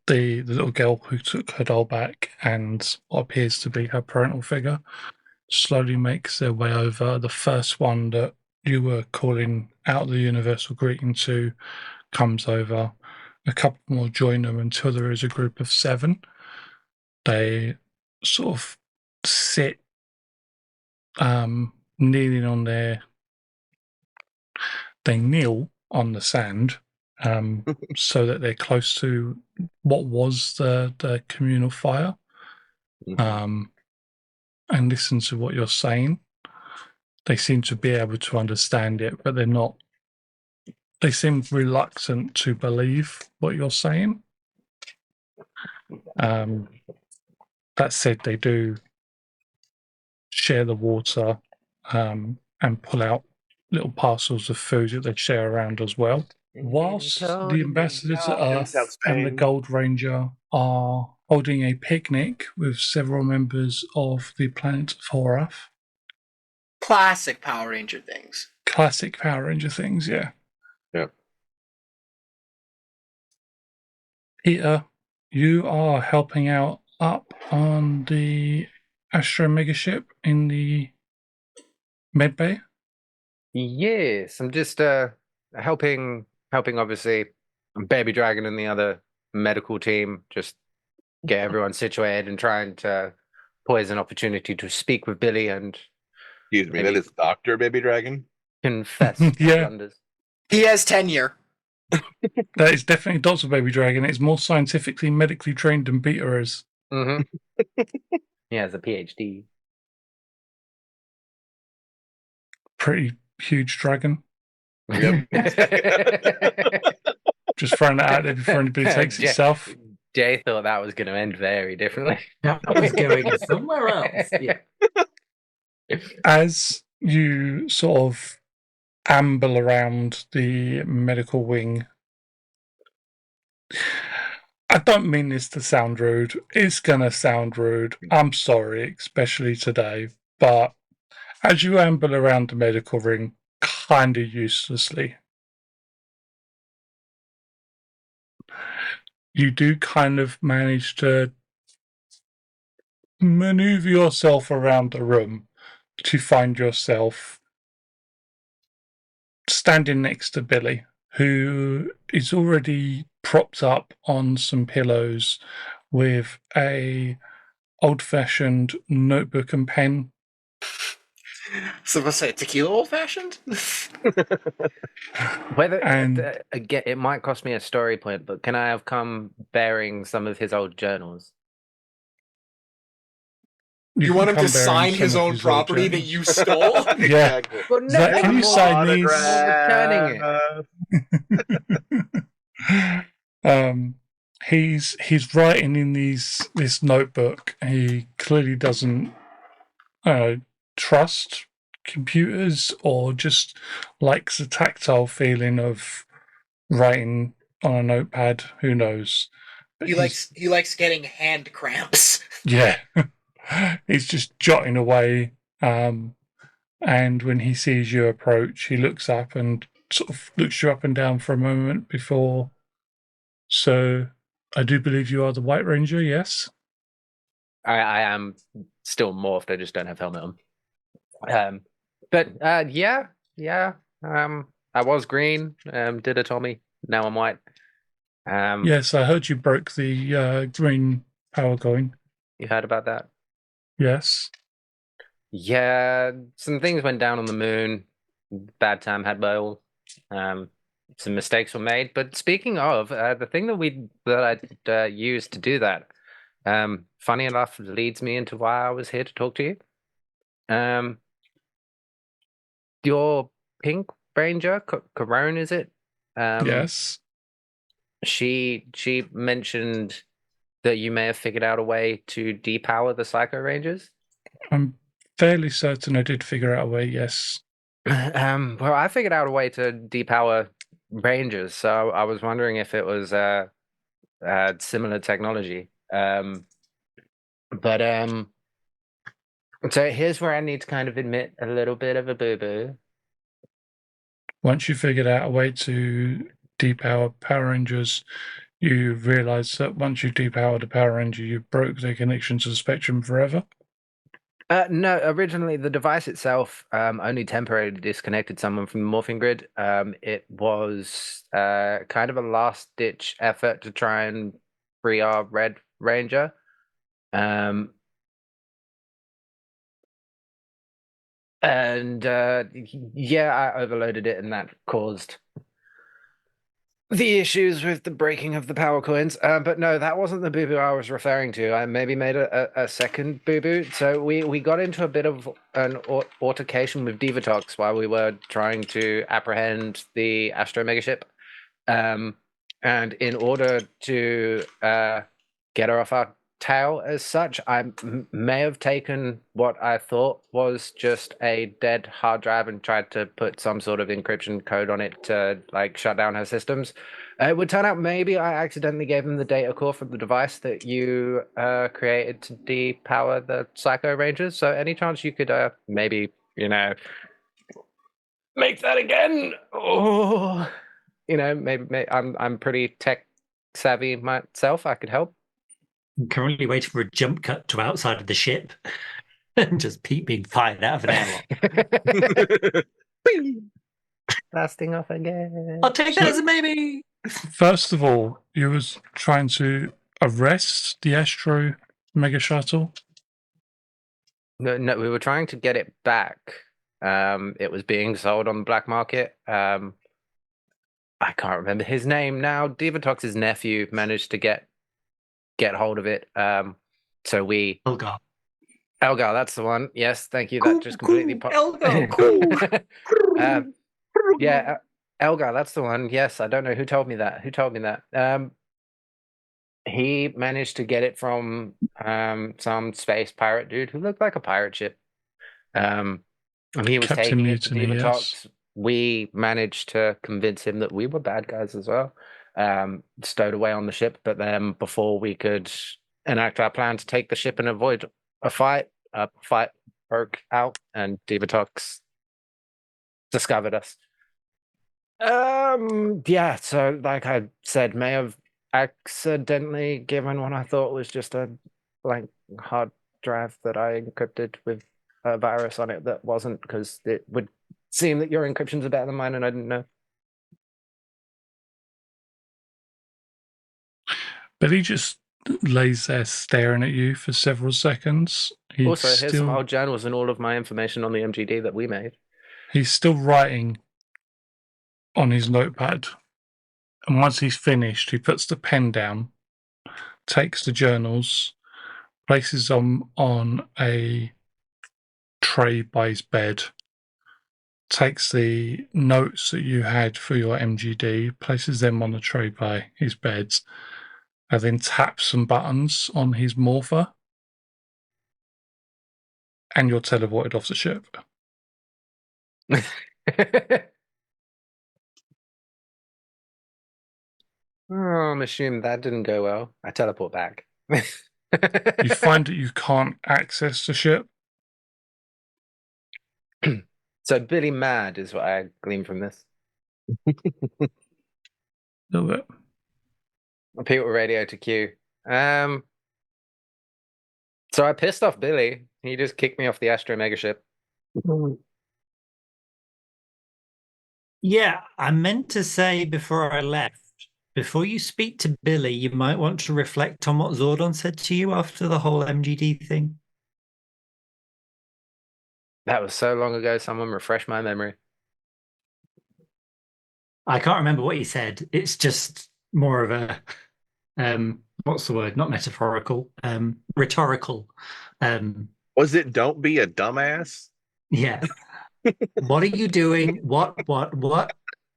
The little girl who took her doll back and what appears to be her parental figure slowly makes their way over. The first one that you were calling out the universal greeting to comes over. A couple more join them until there is a group of 7. They sort of sit kneeling on they kneel on the sand so that they're close to what was the communal fire, and listen to what you're saying. They seem to be able to understand it, but they're not. They seem reluctant to believe what you're saying. That said, they do share the water and pull out little parcels of food that they share around as well. Whilst the ambassador to Earth and the Gold Ranger are holding a picnic with several members of the planet of Horath. Classic Power Ranger things. Classic Power Ranger things, yeah. Yeah. Peter, you are helping out up on the Astro Megaship in the medbay. Yes, I'm just helping obviously Baby Dragon and the other medical team just get everyone situated and trying to poise an opportunity to speak with Billy and Excuse me, Maybe. that is Dr. Baby Dragon? confess Yeah. blunders. He has tenure. That is definitely Dr. Baby Dragon. It's more scientifically, medically trained than Peter is. Mm-hmm. He has a PhD. Pretty huge dragon. Yep. Just throwing that out there before anybody takes itself. Jay thought that was going to end very differently. That was going somewhere else. Yeah. As you sort of amble around the medical wing, I don't mean this to sound rude. It's going to sound rude. I'm sorry, especially today. But as you amble around the medical ring, kind of uselessly, you do kind of manage to maneuver yourself around the room to find yourself standing next to Billy, who is already propped up on some pillows with a old-fashioned notebook and pen. So let's say tequila old fashioned? Whether And- again, it might cost me a story point, but can I have come bearing some of his old journals? You can want him come to bearing sign some his of own old property that journals. you stole? Yeah. Well, no, Zach, can you sign these? Autograph. He's writing in this notebook. He clearly doesn't trust computers, or just likes the tactile feeling of writing on a notepad. Who knows? But He likes getting hand cramps. yeah. He's just jotting away. And when he sees you approach, he looks up and sort of looks you up and down for a moment before. So, I do believe you are the White Ranger, yes? I am still morphed. I just don't have helmet on. But yeah. I was green. Did a Tommy. Now I'm white. Yes, I heard you broke the green power going. You heard about that? Yes. Yeah, some things went down on the moon. Bad time had by all. Some mistakes were made. But speaking of, the thing that I used to do that, funny enough, leads me into why I was here to talk to you. Your Pink Ranger, Corone, is it? Yes. She mentioned that you may have figured out a way to depower the Psycho Rangers. I'm fairly certain I did figure out a way, yes. Well, I figured out a way to depower Rangers, so I was wondering if it was similar technology. So here's where I need to kind of admit a little bit of a boo-boo. Once you figured out a way to depower Power Rangers, you realise that once you depowered a Power Ranger, you broke their connection to the Spectrum forever. No, originally the device itself only temporarily disconnected someone from the morphing grid. It was kind of a last-ditch effort to try and free our Red Ranger. And yeah, I overloaded it, and that caused the issues with the breaking of the power coins. But no, that wasn't the boo-boo I was referring to. I maybe made a second boo-boo. So we got into a bit of an altercation with Divatox while we were trying to apprehend the Astro Megaship. And in order to get her off our tail as such, I may have taken what I thought was just a dead hard drive and tried to put some sort of encryption code on it to like shut down her systems. It would turn out maybe I accidentally gave him the data core from the device that you created to depower the Psycho Rangers. So any chance you could maybe, make that again? Oh, maybe I'm pretty tech savvy myself. I could help. I'm currently waiting for a jump cut to outside of the ship and just Pete being fired out of an airlock. Blasting off again. I'll take that as a maybe. First of all, you was trying to arrest the Astro Mega Shuttle. No, we were trying to get it back. It was being sold on the black market. I can't remember his name now. Divatox's nephew managed to get hold of it. So we Elgar, that's the one. Yes, thank you. That just completely Elgar, yeah, Elgar, that's the one. Yes, I don't know who told me that. He managed to get it from some space pirate dude who looked like a pirate ship. And he was Captain taking it to Mutiny, Divatox. yes. We managed to convince him that we were bad guys as well. Stowed away on the ship, but then before we could enact our plan to take the ship and avoid a fight broke out and Divatox discovered us. Yeah, so like I said, may have accidentally given what I thought was just a blank hard drive that I encrypted with a virus on it that wasn't, because it would seem that your encryptions are better than mine and I didn't know. Billy just lays there staring at you for several seconds. Also, here's some old journals and all of my information on the MGD that we made. He's still writing on his notepad. And once he's finished, he puts the pen down, takes the journals, places them on a tray by his bed, takes the notes that you had for your MGD, places them on a tray by his bed, and then taps some buttons on his morpher, and you're teleported off the ship. Oh, I'm assuming that didn't go well. I teleport back. You find that you can't access the ship. So Billy mad is what I glean from this. A little bit. People radio to Q. So I pissed off Billy. He just kicked me off the Astro Megaship. Yeah, I meant to say before I left, before you speak to Billy, you might want to reflect on what Zordon said to you after the whole MGD thing. That was so long ago, someone refresh my memory. I can't remember what he said. It's just more of a what's the word? Not metaphorical, rhetorical. Was it "Don't be a dumbass"? Yeah. What are you doing? What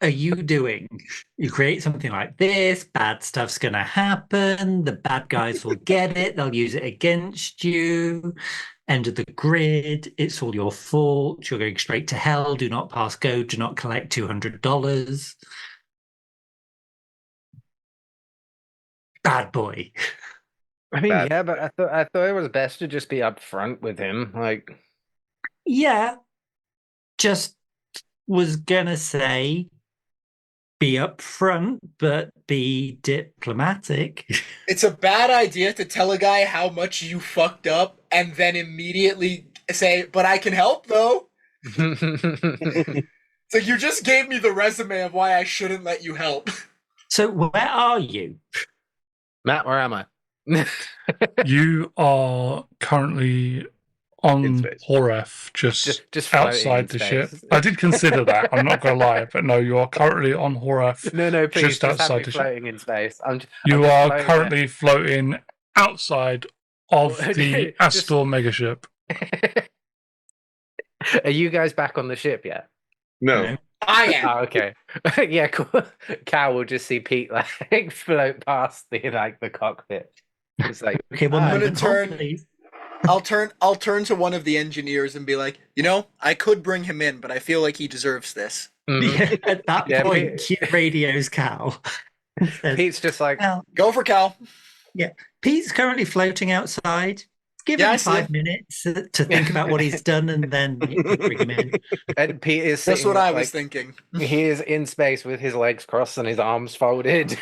are you doing? You create something like this, bad stuff's gonna happen, the bad guys will get it, they'll use it against you. End of the grid, it's all your fault, you're going straight to hell, do not pass go, do not collect $200. Bad boy. I mean, Bad. yeah, but I thought it was best to just be upfront with him. Like, Yeah. Just was gonna say be upfront, but be diplomatic. It's a bad idea to tell a guy how much you fucked up and then immediately say, "But I can help, though." It's like you just gave me the resume of why I shouldn't let you help. So where are you? Matt, where am I? You are currently In on space. Horath, just floating outside in the space. ship. I did consider that. I'm not gonna lie, but no, you are currently on Horath. No, please, just just have outside me the ship. floating in space. You just are floating currently floating outside of Well, the just- Astor megaship. Are you guys back on the ship yet? No. I am. Oh, okay. Yeah, cool. Cal will just see Pete like float past the cockpit. It's like, Okay, one "Ah, moment, turn- hold, please. I'll turn to one of the engineers and be like, I could bring him in, but I feel like he deserves this. mhm." Yeah, at that Yeah, point, Pete- Q radios Cal. Says, Pete's just like, "Well, Go for Cal. Pete's currently floating outside. Give Yeah, I him see 5 him. minutes to think about what he's done, and then bring him in." and Pete is That's sitting what I like, was thinking. he is in space with his legs crossed and his arms folded,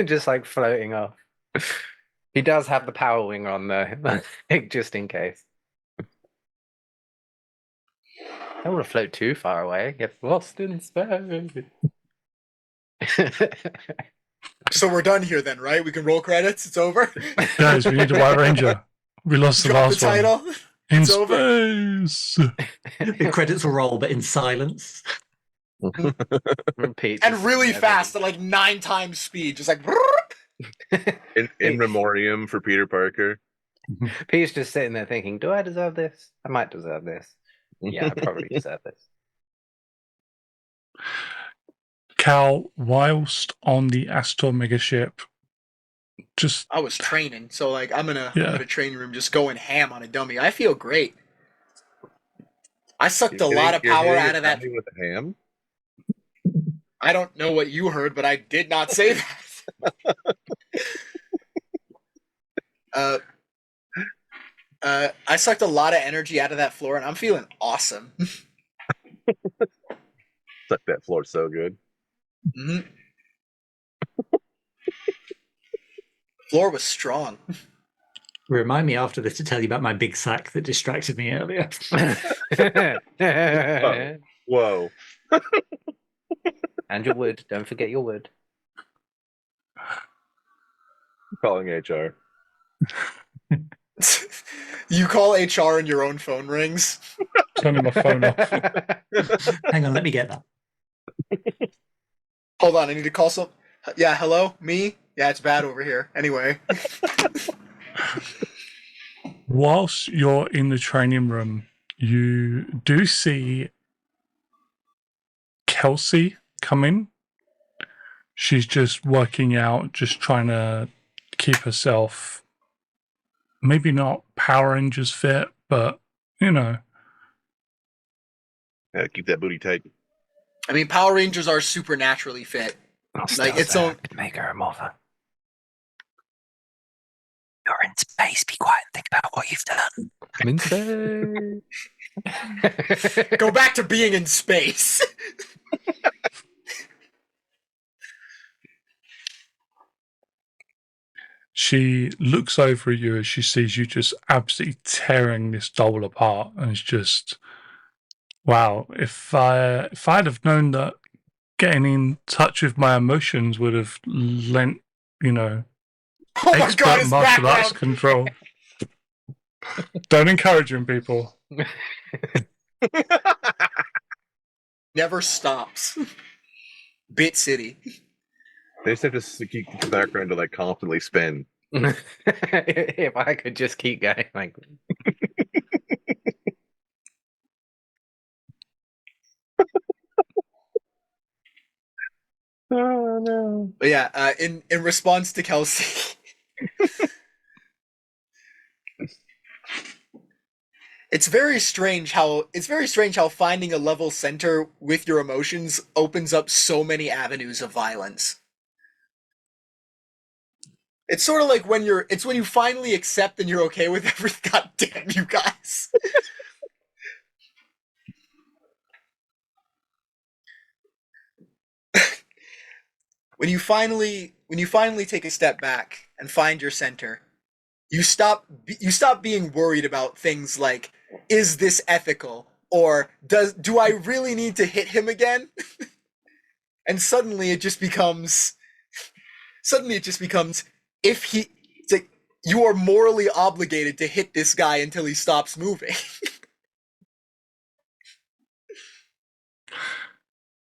just like floating off. He does have the power wing on though, just in case. I don't want to float too far away. Get lost in space. So we're done here then, right? We can roll credits. It's over. Guys, we need a White Ranger. We lost the Drop the last one. title. In It's over. space. The credits roll, but in silence. Pete And just really never- fast at like 9 times speed. Just like In memoriam for Peter Parker. Pete's just sitting there thinking, do I deserve this? I might deserve this. Yeah, I probably deserve this. Cal, whilst on the Astor megaship, just I was training, so like I'm in a Yeah. training room just going ham on a dummy. I feel great. I sucked You're a lot of hitting- you're power hitting out of that. something with a ham. I don't know what you heard, but I did not say that. I sucked a lot of energy out of that floor, and I'm feeling awesome. Suck that floor so good. Mhm. Floor was strong. Remind me after this to tell you about my big sack that distracted me earlier. Whoa. And your wood. Don't forget your wood. Calling HR. You call HR and your own phone rings. turning my phone off. Hang on, let me get that. Hold on, I need to call some. Yeah, hello, me. Yeah, it's bad over here. Anyway, Whilst you're in the training room, you do see Kelsey come in. She's just working out, just trying to keep herself maybe not Power Rangers fit, but Yeah, keep that booty tight. I mean, Power Rangers are supernaturally fit. Like, it's own. Make her a mother. You're in space. Be quiet and think about what you've done. I'm in space. Go back to being in space. she looks over at you as she sees you just absolutely tearing this doll apart, and it's just, wow. If I'd have known that getting in touch with my emotions would have lent, Oh my god, expert his martial arts background control. Don't encourage him, people. never stops. Bit City. They just have to keep the background to like constantly spin. If I could just keep going, like Oh no. But yeah, in response to Kelsey, it's very strange how finding a level center with your emotions opens up so many avenues of violence. It's sort of like when you finally accept and you're okay with everything. God damn you guys. when you finally take a step back and find your center, you stop being worried about things like, is this ethical, or do I really need to hit him again? And suddenly it just becomes if it's like you are morally obligated to hit this guy until he stops moving.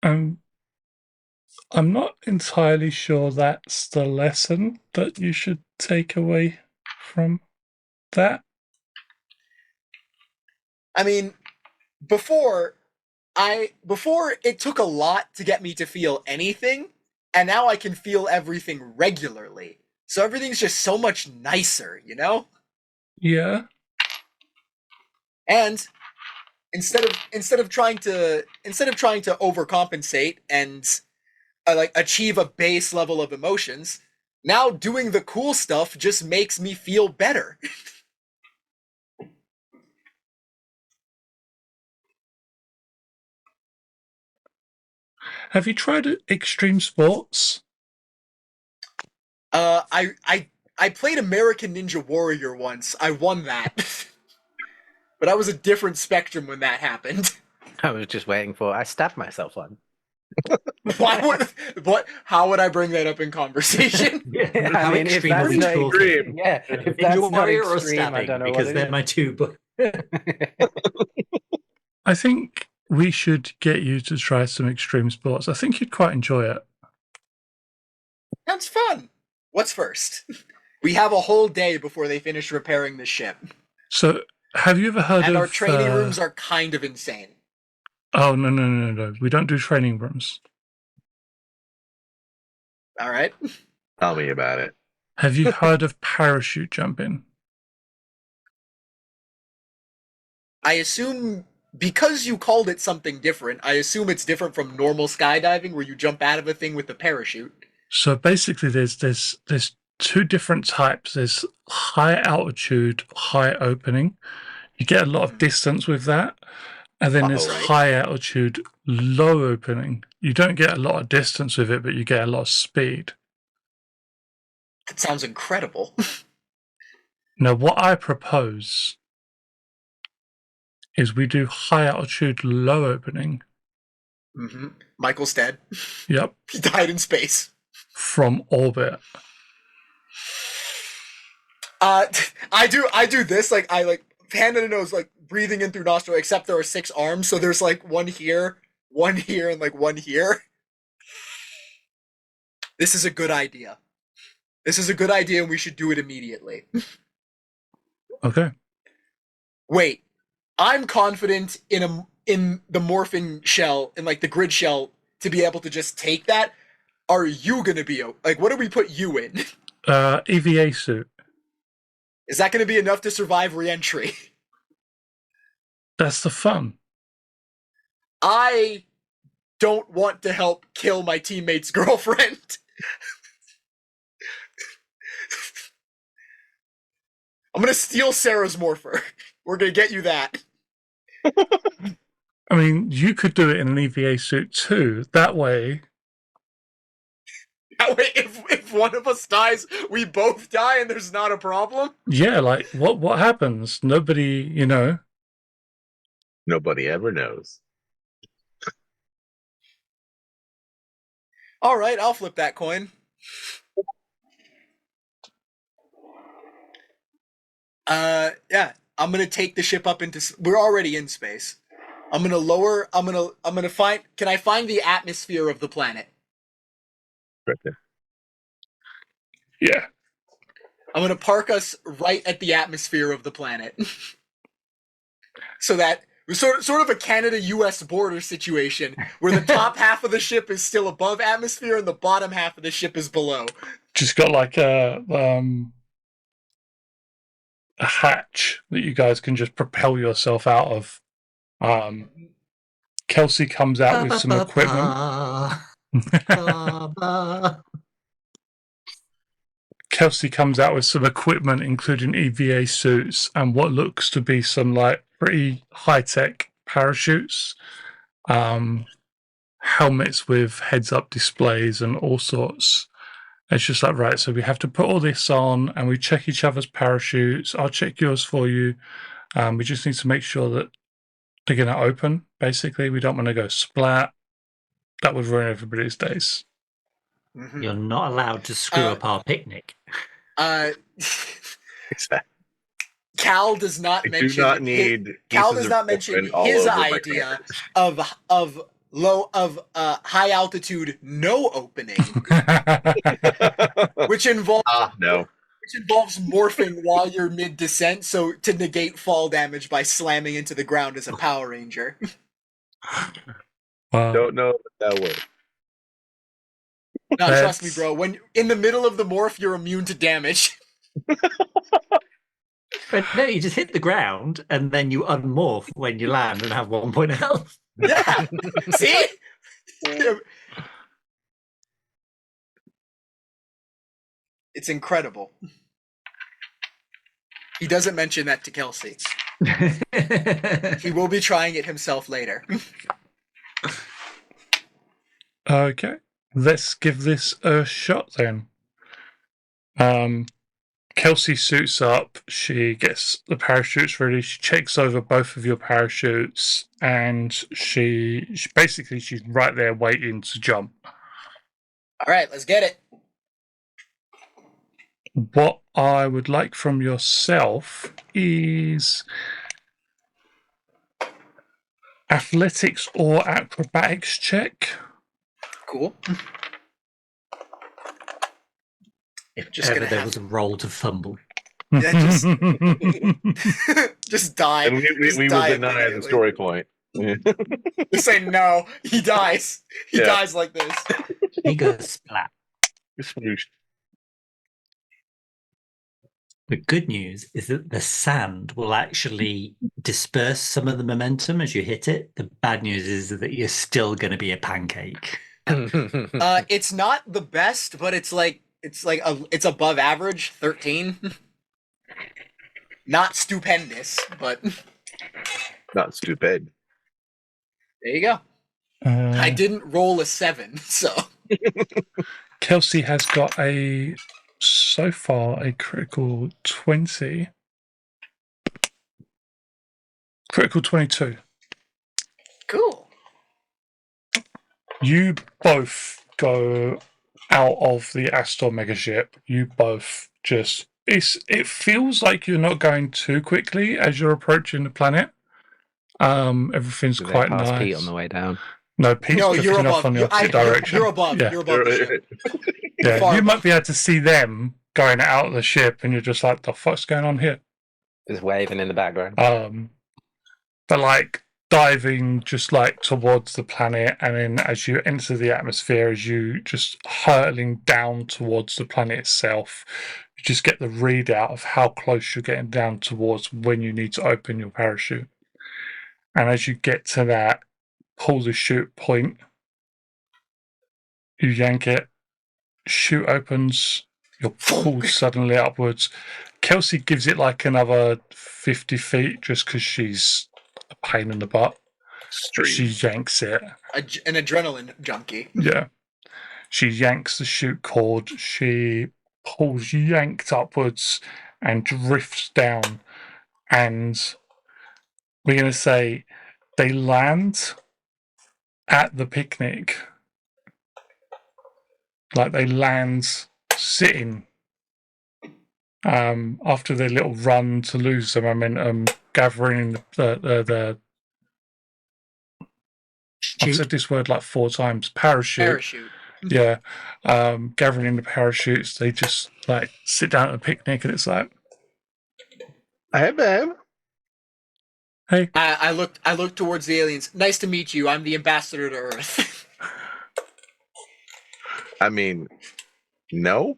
I'm not entirely sure that's the lesson that you should take away from that. I mean, before it took a lot to get me to feel anything, and now I can feel everything regularly. So everything's just so much nicer, you know? Yeah. And instead of trying to overcompensate and like achieve a base level of emotions, now doing the cool stuff just makes me feel better. Have you tried extreme sports? I played American Ninja Warrior once. I won that. But I was a different spectrum when that happened. I was just waiting for. I stabbed myself on. How would I bring that up in conversation? Yeah, I how mean, if extreme are that's we not talking? extreme. Yeah, if Ninja that's not Warrior or extreme, I stabbing? don't know Because what they're it my two. I think we should get you to try some extreme sports. I think you'd quite enjoy it. Sounds fun. What's first? We have a whole day before they finish repairing the ship. So, have you ever heard And of... our training rooms are kind of insane. Oh, no. We don't do training rooms. All right. Tell me about it. Have you heard of parachute jumping? I assume, because you called it something different, I assume it's different from normal skydiving where you jump out of a thing with a parachute. So basically there's two different types. There's high altitude, high opening. You get a lot of distance with that. And then there's Right. high altitude, low opening. You don't get a lot of distance with it, but you get a lot of speed. That sounds incredible. Now, what I propose is we do high altitude, low opening. Mm-hmm. Michael's dead. Yep. He died in space. From orbit. I do this, like, I like hand in a nose, like breathing in through nostril, except there are 6 arms, so there's like one here, and like one here. This is a good idea. And we should do it immediately. Okay. Wait, I'm confident in the morphing shell, in like the grid shell, to be able to just take that. Are you gonna be like, what do we put you in? EVA suit. Is that gonna be enough to survive re-entry? That's the fun. I don't want to help kill my teammate's girlfriend. I'm gonna steal Sarah's morpher. We're gonna get you that. I mean, you could do it in an EVA suit too. That way... That way, if one of us dies, we both die and there's not a problem? Yeah, like, what happens? Nobody, you know... Nobody ever knows. All right, I'll flip that coin. Yeah, I'm gonna take the ship up into. We're already in space. I'm gonna find. Can I find the atmosphere of the planet? Right there. Yeah. I'm gonna park us right at the atmosphere of the planet, so that sort of a Canada-U.S. border situation where the top half of the ship is still above atmosphere and the bottom half of the ship is below. Just got like a hatch that you guys can just propel yourself out of. Kelsey comes out with some equipment. Kelsey comes out with some equipment, including EVA suits and what looks to be some like pretty high-tech parachutes. helmets with heads-up displays and all sorts. It's just like, right, so we have to put all this on and we check each other's parachutes. I'll check yours for you. We just need to make sure that they're going to open, basically. We don't want to go splat. That would ruin everybody's days. Mhm. You're not allowed to screw up our picnic. Exactly. Cal does not I do mention. not need. Cal pieces does of not mention equipment all his over my idea campus. of high altitude no opening, which involves No. morphing while you're mid descent, so to negate fall damage by slamming into the ground as a Power Ranger. Wow. Don't know if that works. No, trust me, That's- bro. When in the middle of the morph, you're immune to damage. But no, you just hit the ground and then you unmorph when you land and have 1 point health. Yeah. See? It's incredible. He doesn't mention that to Kelsey. He will be trying it himself later. Okay, let's give this a shot then. Kelsey suits up, she gets the parachutes ready, she checks over both of your parachutes, and she's right there waiting to jump. All right, let's get it. What I would like from yourself is athletics or acrobatics check. Cool. If Just ever gonna there have- was a roll to fumble. Yeah, just die. And we Just will die deny the immediately. story point. Just say no. He dies. He Yeah. dies like this. He goes splat. Sploosh. The good news is that the sand will actually disperse some of the momentum as you hit it. The bad news is that you're still going to be a pancake. It's not the best, but it's above average. 13. Not stupendous, but Not stupid. there you go. I didn't roll a 7, so Kelsey has got so far a critical 20. Critical 22. cool. You both go out of the Astor megaship. You both just it feels like you're not going too quickly as you're approaching the planet. Everything's Do they quite pass nice. Pete on the way down? No, Pete's No, you're drifting off above. on the opposite direction. You're above. Yeah. You're above the ship. Yeah, Far you above. might be able to see them going out of the ship, and you're just like, "The fuck's going on here?" Just waving in the background. But like diving just like towards the planet, and then as you enter the atmosphere, as you just hurtling down towards the planet itself, you just get the readout of how close you're getting down towards when you need to open your parachute. And as you get to that, pull the chute point, you yank it, chute opens, you're pulled suddenly upwards. Kelsey gives it like another 50 feet just because she's a pain in the butt. But she yanks it. An adrenaline junkie. Yeah. She yanks the chute cord. She pulls yanked upwards and drifts down. And we're going to say they land at the picnic. Like they land sitting after their little run to lose the momentum, gathering the I've said this word like 4 times. Parachute. Yeah. Gathering the parachutes, they just like sit down at a picnic, and it's like, Hey, babe. hey. I looked towards the aliens. Nice to meet you. I'm the ambassador to Earth. I mean, no.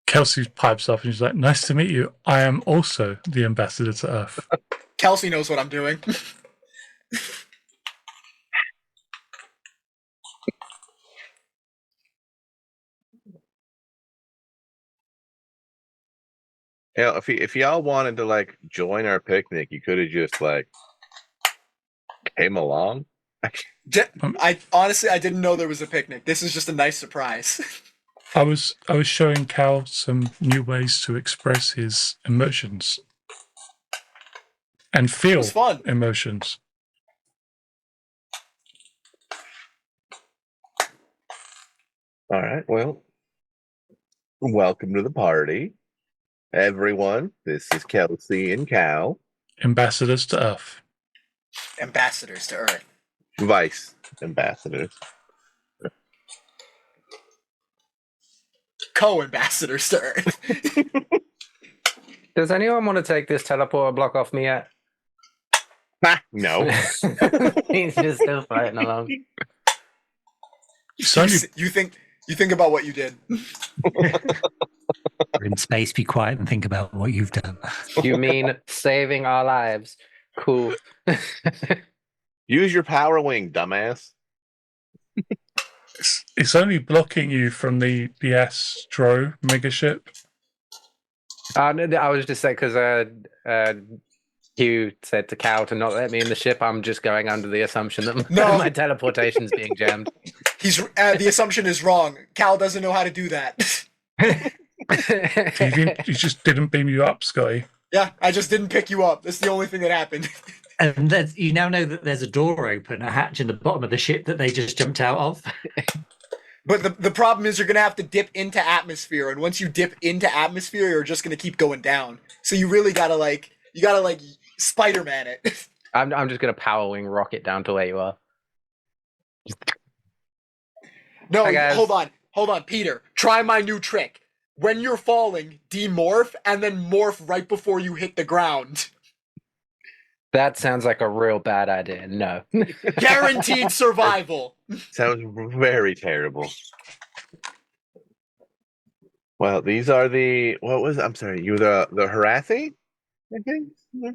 Kelsey pipes up and she's like, nice to meet you. I am also the ambassador to Earth. Kelsey knows what I'm doing. Yeah, if y'all wanted to like join our picnic, you could have just like came along. I honestly I didn't know there was a picnic. This is just a nice surprise. I was showing Cal some new ways to express his emotions and It feel was fun. emotions. All right. Well, welcome to the party, everyone. This is Kelsey and Cal, Ambassadors to Earth. Ambassadors to Earth. vice ambassadors. Co-ambassadors to Earth. Does anyone want to take this teleporter block off me yet? No. He's just still fighting along. It's only You think about what you did. We're in space, be quiet and think about what you've done. You mean saving our lives? Cool. Use your power wing, dumbass. it's only blocking you from the Astro megaship. No, I was just saying because Hugh said to Cal to not let me in the ship. I'm just going under the assumption that No. my teleportation's being jammed. He's the assumption is wrong. Cal doesn't know how to do that. He just didn't beam you up, Scotty. Yeah, I just didn't pick you up. That's the only thing that happened. And you now know that there's a door open, a hatch in the bottom of the ship that they just jumped out of. But the problem is you're gonna have to dip into atmosphere, and once you dip into atmosphere, you're just gonna keep going down. So you really gotta Spider-Man it. I'm just gonna power wing rocket down to where you are. No, Hi, guys. hold on, Peter. Try my new trick. When you're falling, demorph and then morph right before you hit the ground. That sounds like a real bad idea. No. Guaranteed survival. Sounds very terrible. Well, these are I'm sorry, you were the Horathi? I think? Yeah.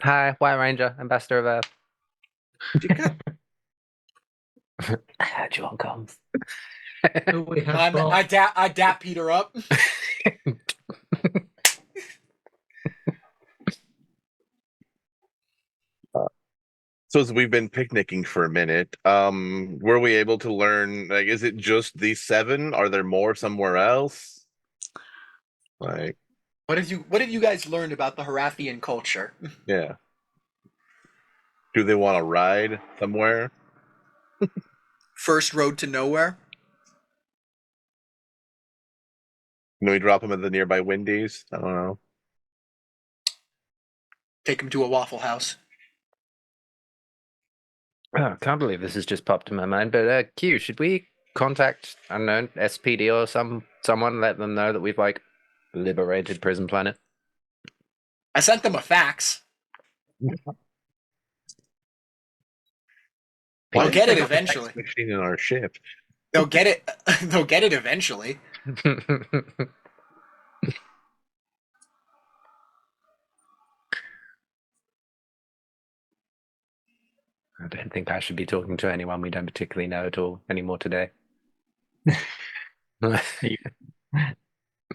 Hi, White Ranger, Ambassador of Earth. I heard you on comms. We have I dap Peter up. So as we've been picnicking for a minute, were we able to learn, like, is it just these 7? Are there more somewhere else? Like, What have you guys learned about the Horathian culture? yeah. Do they want to ride somewhere? First road to nowhere? Can we drop them at the nearby Wendy's? I don't know. Take him to a Waffle House. Oh, I can't believe this has just popped in my mind. But Q, should we contact, I don't know, SPD or someone, let them know that we've liberated Prison Planet? I sent them a fax. They'll get it eventually. Machine in our ship. They'll get it. They'll get it eventually. I don't think I should be talking to anyone we don't particularly know at all anymore today.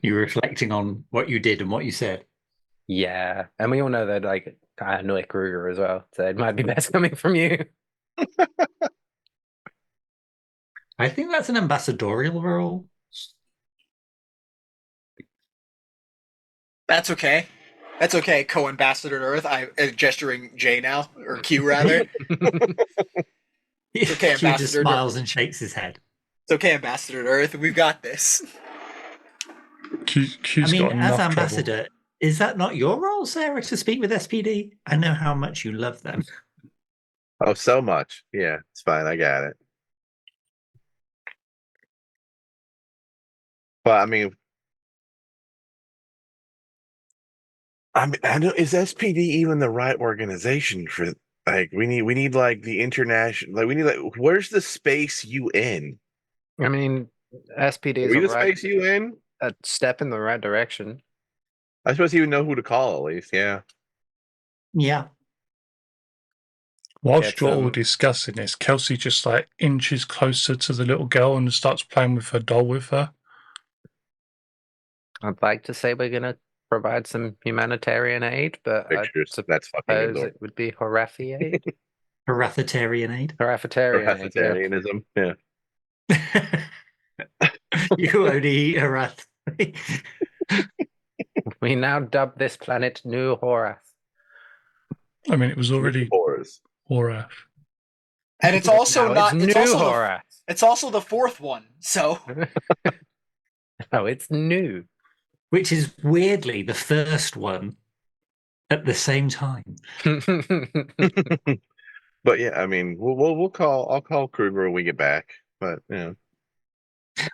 You're reflecting on what you did and what you said. Yeah, and we all know that I annoy Kruger as well, so it might be best coming from you. I think that's an ambassadorial role. That's okay. That's okay, co-ambassador to Earth. I gesturing J now, or Q rather. It's okay, Q just ambassador. smiles and shakes his head. It's okay, ambassador to Earth. We've got this. Q's I mean, got enough as trouble. ambassador, is that not your role, Sarah, to speak with SPD? I know how much you love them. Oh, so much. Yeah, it's fine. I got it. But I mean, I know, is SPD even the right organization for, we need the international, we need where's the space UN? I mean, SPD Are we the space UN? a step in the right direction. I suppose you would know who to call at least. Yeah. Yeah. Whilst Get you're all some- discussing this, Kelsey just inches closer to the little girl and starts playing with her doll with her. I'd like to say we're going to provide some humanitarian aid, but I Pictures. That's fucking suppose adorable. it would be Horathi aid. Horathitarian Horathitarianism. Yeah. You only eat Horath. We now dub this planet New Horath. I mean, it was already Horrors. Horath. And it's also Now not. It's It's New also Horath. it's also the fourth one. So Oh, it's new. Which is weirdly the first one at the same time. But yeah, I mean, we'll call. I'll call Kruger when we get back. But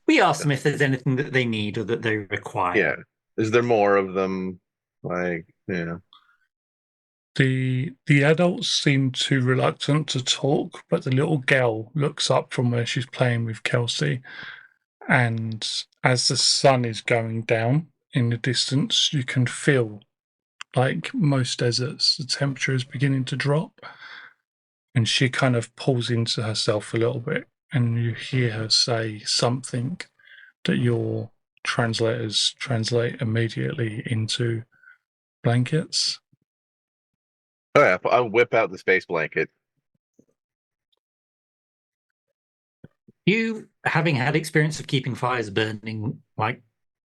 We ask them if there's anything that they need or that they require. yeah. Is there more of them? Like, The adults seem too reluctant to talk, but the little girl looks up from where she's playing with Kelsey, and as the sun is going down in the distance, you can feel, like most deserts, the temperature is beginning to drop, and she kind of pulls into herself a little bit, and you hear her say something that your translators translate immediately into blankets. Oh yeah, I'll whip out the space blanket. You, having had experience of keeping fires burning like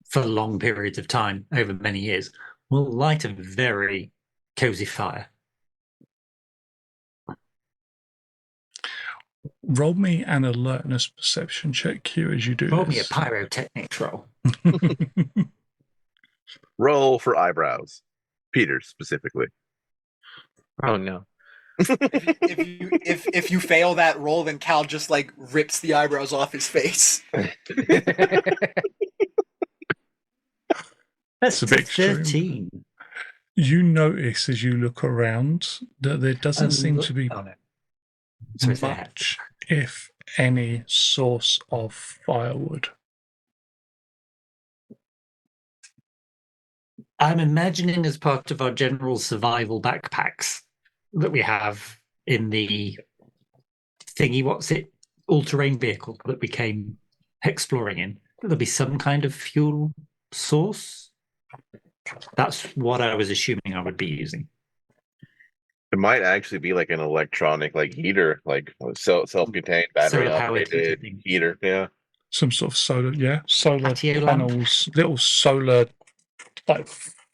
for long periods of time over many years, will light a very cozy fire. Roll me an alertness perception check, Q, as you do Roll me a this. pyrotechnics roll. Roll for eyebrows, Peter specifically. Oh no. if you fail that roll, then Cal just like rips the eyebrows off his face. That's a bit extreme. 13. You notice as you look around that there doesn't seem to be Oh, no. So it's there. much, if any, source of firewood. I'm imagining as part of our general survival backpacks that we have in the thingy, what's it, all-terrain vehicle that we came exploring in, there'll be some kind of fuel source. That's what I was assuming I would be using. It might actually be like an electronic, like heater, like self-contained battery Solar-powered operated heater. Yeah. Some sort of solar Patio lamp. panels, little solar like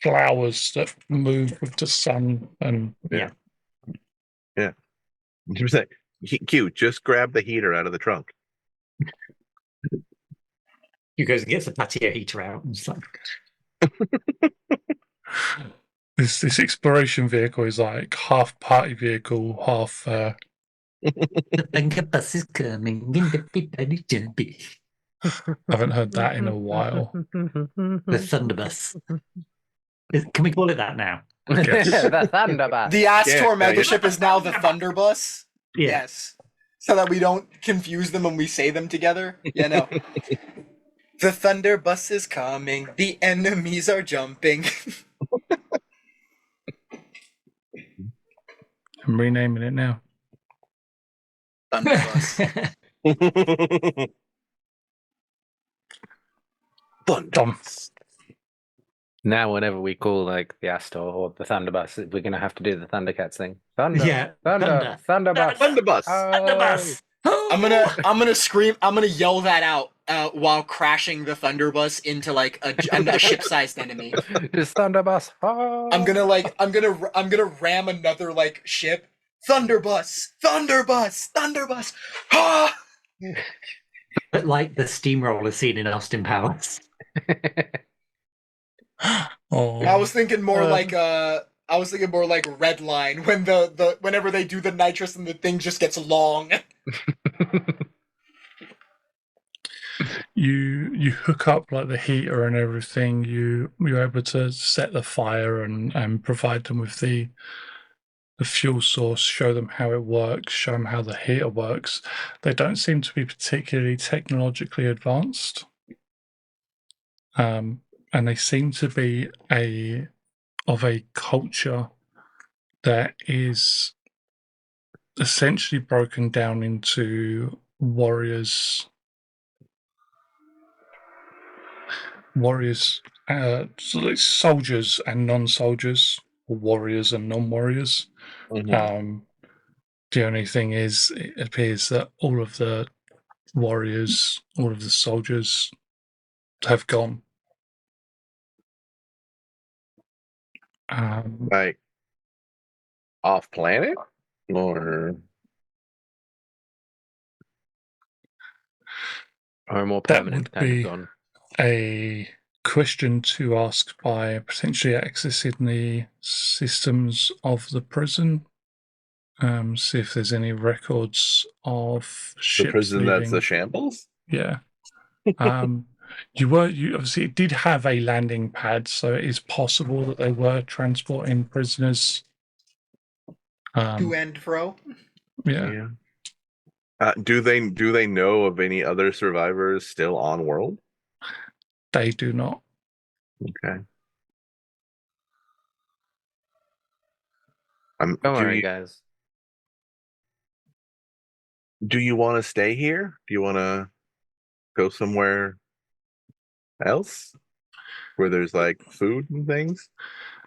flowers that move with the sun, and Yeah. 100%. Q, just grab the heater out of the trunk. You goes and gets the patio heater out and it's like, this exploration vehicle is like half party vehicle, half the bunker bus is coming in the big jumpy. I haven't heard that in a while. The Thunderbus. Can we call it that now? Yes. The Thunderbus. The Astor Yeah, megaship is now the Thunderbus. Yeah. Yes. So that we don't confuse them when we say them together. Yeah, no. The Thunderbus is coming. The enemies are jumping. I'm renaming it now. Thunderbus. Done. Now, whenever we call like the Astor or the Thunderbus, we're gonna have to do the Thundercats thing. Thunder, Yeah, Thunderbus. Thunderbus. Thunderbus. I'm gonna scream. I'm gonna yell that out while crashing the Thunderbus into like a ship-sized enemy. Just Thunderbus. Oh. I'm gonna ram another like ship. Thunderbus. Ah! But like the steamroller scene in Austin Powers. Oh, I was thinking more like Red Line when the whenever they do the nitrous and the thing just gets long. you hook up like the heater and everything. You're able to set the fire and provide them with the fuel source, show them how it works, show them how the heater works. They don't seem to be particularly technologically advanced. And they seem to be of a culture that is essentially broken down into warriors, so like soldiers and non-soldiers, or warriors and non-warriors. Mhm. The only thing is, it appears that all of the warriors, all of the soldiers have gone. Like off planet, or more That permanent would kind of be gone. a question to ask by potentially accessing the systems of the prison. See if there's any records of the ships prison leaving. that's the shambles? Yeah. You obviously, it did have a landing pad, so it is possible that they were transporting prisoners. To and fro. Yeah. Do they know of any other survivors still on world? They do not. Okay. Don't worry, guys. Do you want to stay here? Do you want to go somewhere else where there's like food and things?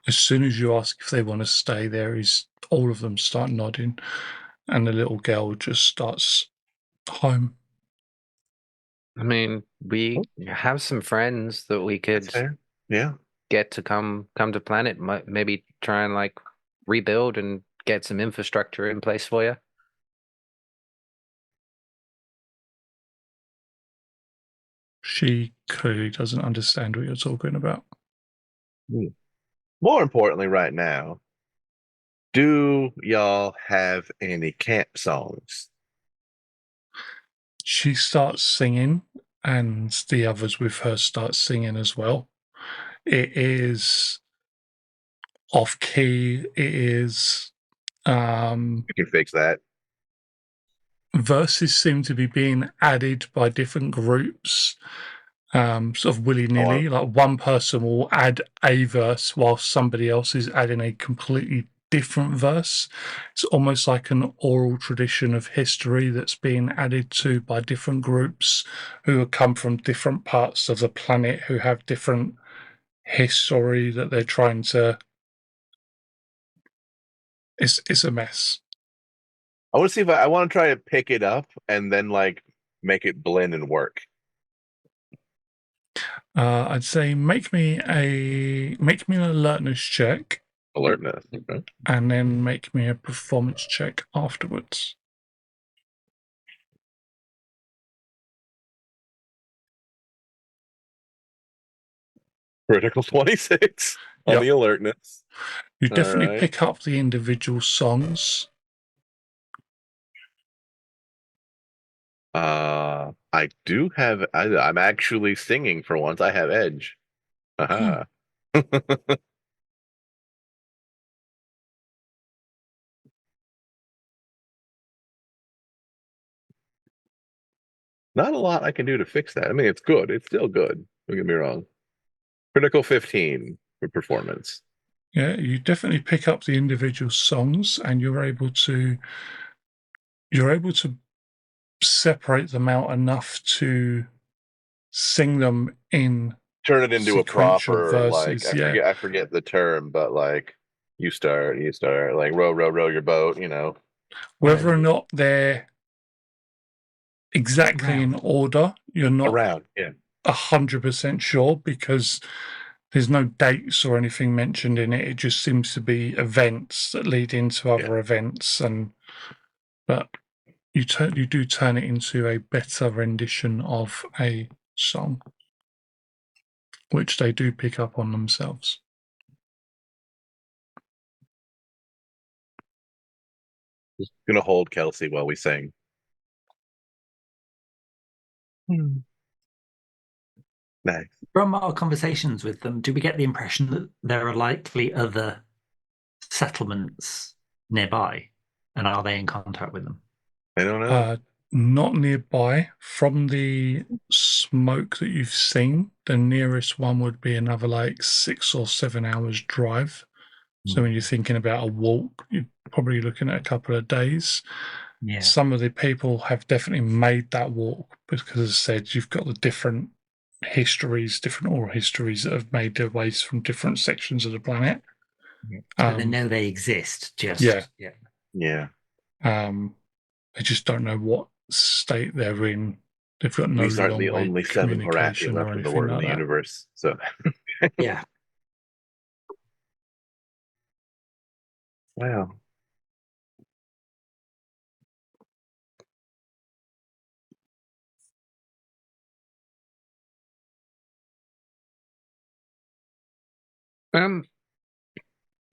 As soon as you ask if they want to stay there, all of them start nodding, and the little girl just starts home. I mean, we have some friends that we could That's fair. Yeah. get to come to planet. Maybe try and like rebuild and get some infrastructure in place for you. She clearly doesn't understand what you're talking about. More importantly, right now, do y'all have any camp songs? She starts singing, and the others with her start singing as well. It is off key. It is We can fix that. verses seem to be being added by different groups, sort of willy-nilly. Like one person will add a verse while somebody else is adding a completely different verse. It's almost like an oral tradition of history that's being added to by different groups who come from different parts of the planet, who have different history that they're trying to. It's a mess. I want to see if I want to try to pick it up and then like make it blend and work. I'd say make me an alertness check, Alertness. Okay. and then make me a performance check afterwards. Critical 26 on the alertness. You definitely right. pick up the individual songs. I do have. I'm actually singing for once. I have edge. Aha. Not a lot I can do to fix that. I mean, it's good. It's still good. Don't get me wrong. Critical 15 for performance. Yeah, you definitely pick up the individual songs, and you're able to separate them out enough to sing them in Turn it into a sequential proper verses. like I forget the term, but like you start like row your boat, you know. Whether or not they're exactly in order, you're not Around, yeah. 100% sure, because there's no dates or anything mentioned in it. It just seems to be events that lead into other events, but you do turn it into a better rendition of a song, which they do pick up on themselves. Just gonna hold Kelsey while we sing. Nice. From our conversations with them, do we get the impression that there are likely other settlements nearby? And are they in contact with them? I don't know. Not nearby. From the smoke that you've seen, the nearest one would be another like 6 or 7 hours drive. So when you're thinking about a walk, you're probably looking at a couple of days. Yeah. Some of the people have definitely made that walk because, as I said, you've got the different histories, different oral histories that have made their ways from different sections of the planet. So they know they exist. Just Yeah. Yeah. They just don't know what state they're in. They've got no These aren't the long-way only 7 Horathi communication or left in the anything world, in like the that. universe. So, Yeah. wow.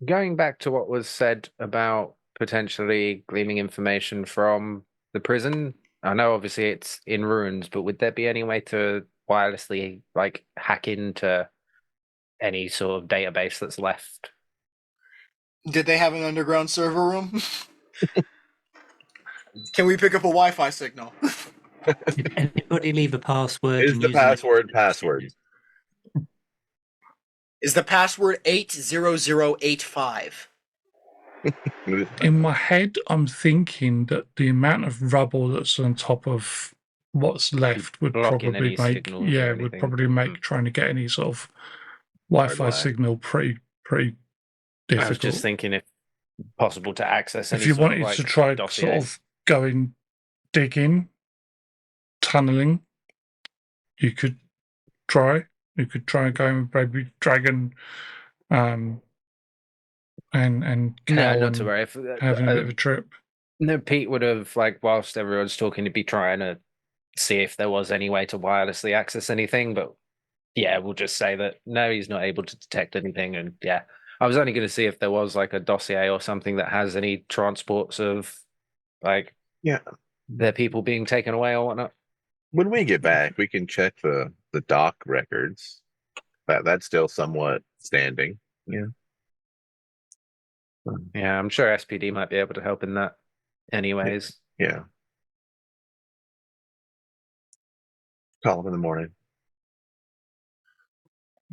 Going back to what was said about potentially gleaming information from the prison, I know obviously it's in ruins, but would there be any way to wirelessly like hack into any sort of database that's left? Did they have an underground server room? Can we pick up a Wi-Fi signal? Did anybody leave a password? Is and the use an- password password? Is the password 80085? In my head, I'm thinking that the amount of rubble that's on top of what's left would Blocking probably any make, signals or would anything. probably make trying to get any sort of Wi-Fi Hard lag. signal pretty I difficult. was just thinking if possible to access any If you sort wanted of, like, to try dossier. sort of going digging, tunneling, you could try. You could try going maybe Dragon, and No, Cal not to and worry. If, having a bit of a trip. no, Pete would have, like, whilst everyone's talking, to be trying to see if there was any way to wirelessly access anything. But yeah, we'll just say that no, he's not able to detect anything. And yeah, I was only going to see if there was like a dossier or something that has any transports of, like, Yeah. their people being taken away or whatnot. When we get back, we can check the doc records. That's still somewhat standing. Yeah. Yeah, I'm sure SPD might be able to help in that. Anyways, Yeah. Call them in the morning.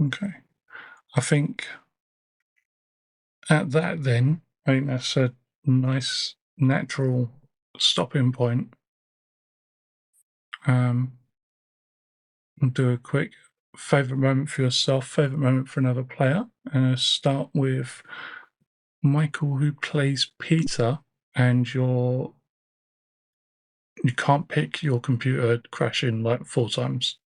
Okay. I think at that then, I think that's a nice natural stopping point. I'll do a quick favorite moment for yourself, favorite moment for another player, and I'll start with Michael, who plays Peter, and you can't pick your computer crashing like 4 times.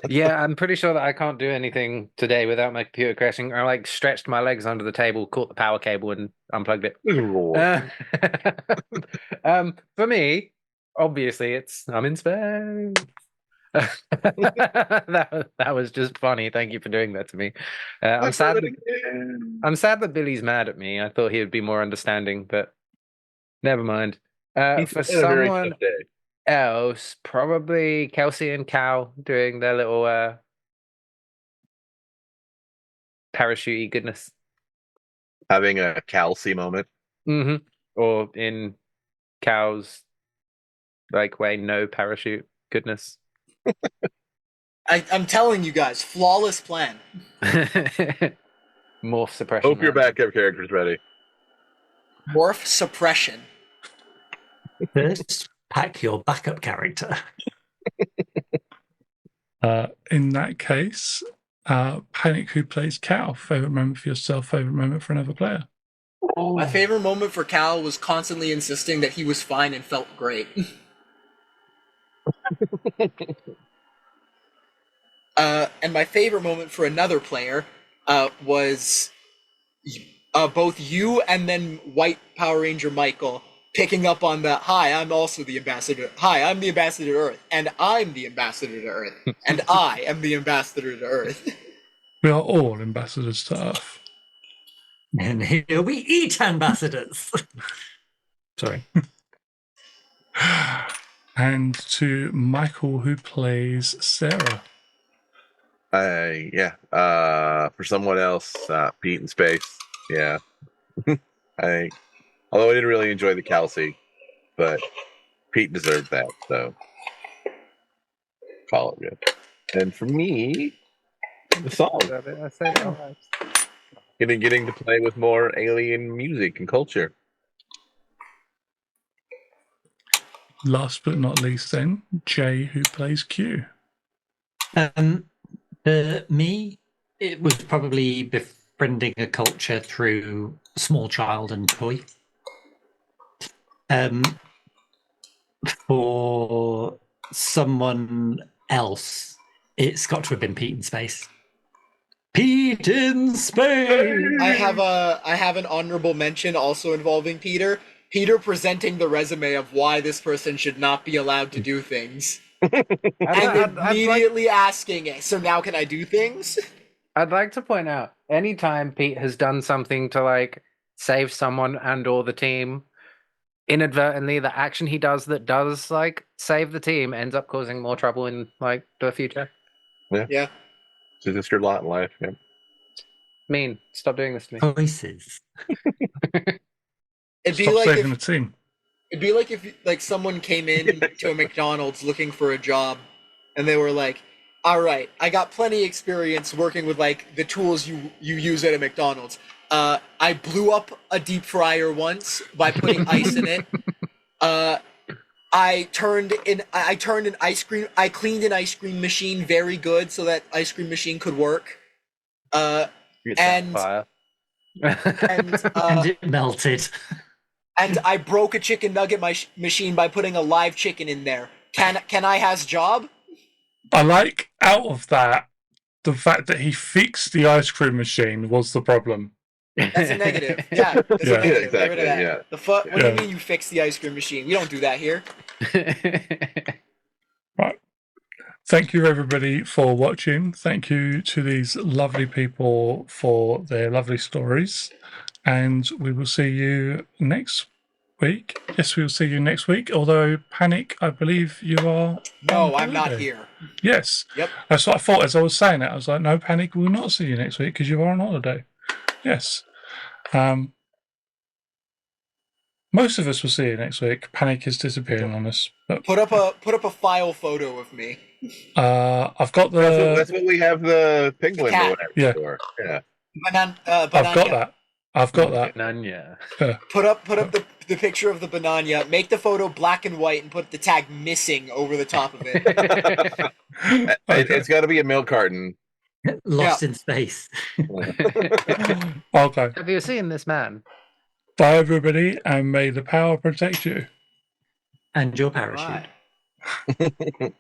yeah, I'm pretty sure that I can't do anything today without my computer crashing. I like stretched my legs under the table, caught the power cable, and unplugged it. For me, obviously, I'm in space. that was just funny. Thank you for doing that to me. I'm sad that Billy's mad at me. I thought he would be more understanding, but never mind. He's For had a very someone tough day. else, probably Kelsey and Cal doing their little parachute goodness. Having a Calcy moment. Mm-hmm. Or in Cal's like way, no parachute goodness. I'm telling you guys, flawless plan. Morph suppression. Hope your backup character's ready. Morph suppression. First, pack your backup character. In that case, Panic, who plays Cal, favorite moment for yourself, favorite moment for another player. My favorite moment for Cal was constantly insisting that he was fine and felt great. And my favorite moment for another player was both you and then White Power Ranger Michael picking up on the, hi, I'm also the ambassador. Hi, I'm the ambassador to Earth. And I'm the ambassador to Earth. And I am the ambassador to Earth. We are all ambassadors to Earth. And here we eat ambassadors. Sorry. And to Michael, who plays Sarah. For someone else, Pete in space. Yeah. Although I didn't really enjoy the Calcy, but Pete deserved that, so call it good. And for me, the song. I said it all right. Getting to play with more alien music and culture. Last but not least, then, Jay, who plays Q. For me, it was probably befriending a culture through small child and toy. For someone else, it's got to have been Pete in space. Pete in space. I have an honorable mention also involving Peter. Peter presenting the resume of why this person should not be allowed to do things. And immediately asking, so now can I do things? I'd like to point out, anytime Pete has done something to like save someone and or the team, inadvertently the action he does that does like save the team ends up causing more trouble in like the future. Yeah. So just your lot in life. Yeah. Mean, stop doing this to me. Choices. It'd be Stop like saving if the team. it'd be like if like someone came in to a McDonald's looking for a job and they were like, all right, I got plenty of experience working with like the tools you use at a McDonald's. I blew up a deep fryer once by putting ice in it. I cleaned an ice cream machine very good so that ice cream machine could work. You set And- fire. And And it melted. and I broke a chicken nugget machine by putting a live chicken in there. Can I has job? I like out of that the fact that he fixed the ice cream machine was the problem. That's a negative. Yeah, that's Yeah. a negative. Get rid Exactly, of that. yeah. The fuck? What do Yeah. you mean you fixed the ice cream machine? We don't do that here. Thank you, everybody, for watching. Thank you to these lovely people for their lovely stories. And we will see you next week. Yes, we will see you next week. Although, Panic, I believe you are. No, on I'm not holiday. here. Yes. Yep. That's what I thought as I was saying it. I was like, no, Panic, we will not see you next week because you are on holiday. Yes. Most of us will see you next week. Panic is disappearing on us. But Put up a file photo of me. I've got That's the. what we have the penguin cat. or whatever Yeah. for. Yeah. I've got that. I've got that. Nanya. Put up the picture of the banana. Make the photo black and white and put the tag missing over the top of it. Okay. It's got to be a milk carton. Lost in space. Okay. Have you seen this man? Bye, everybody, and may the power protect you. And your parachute. Right.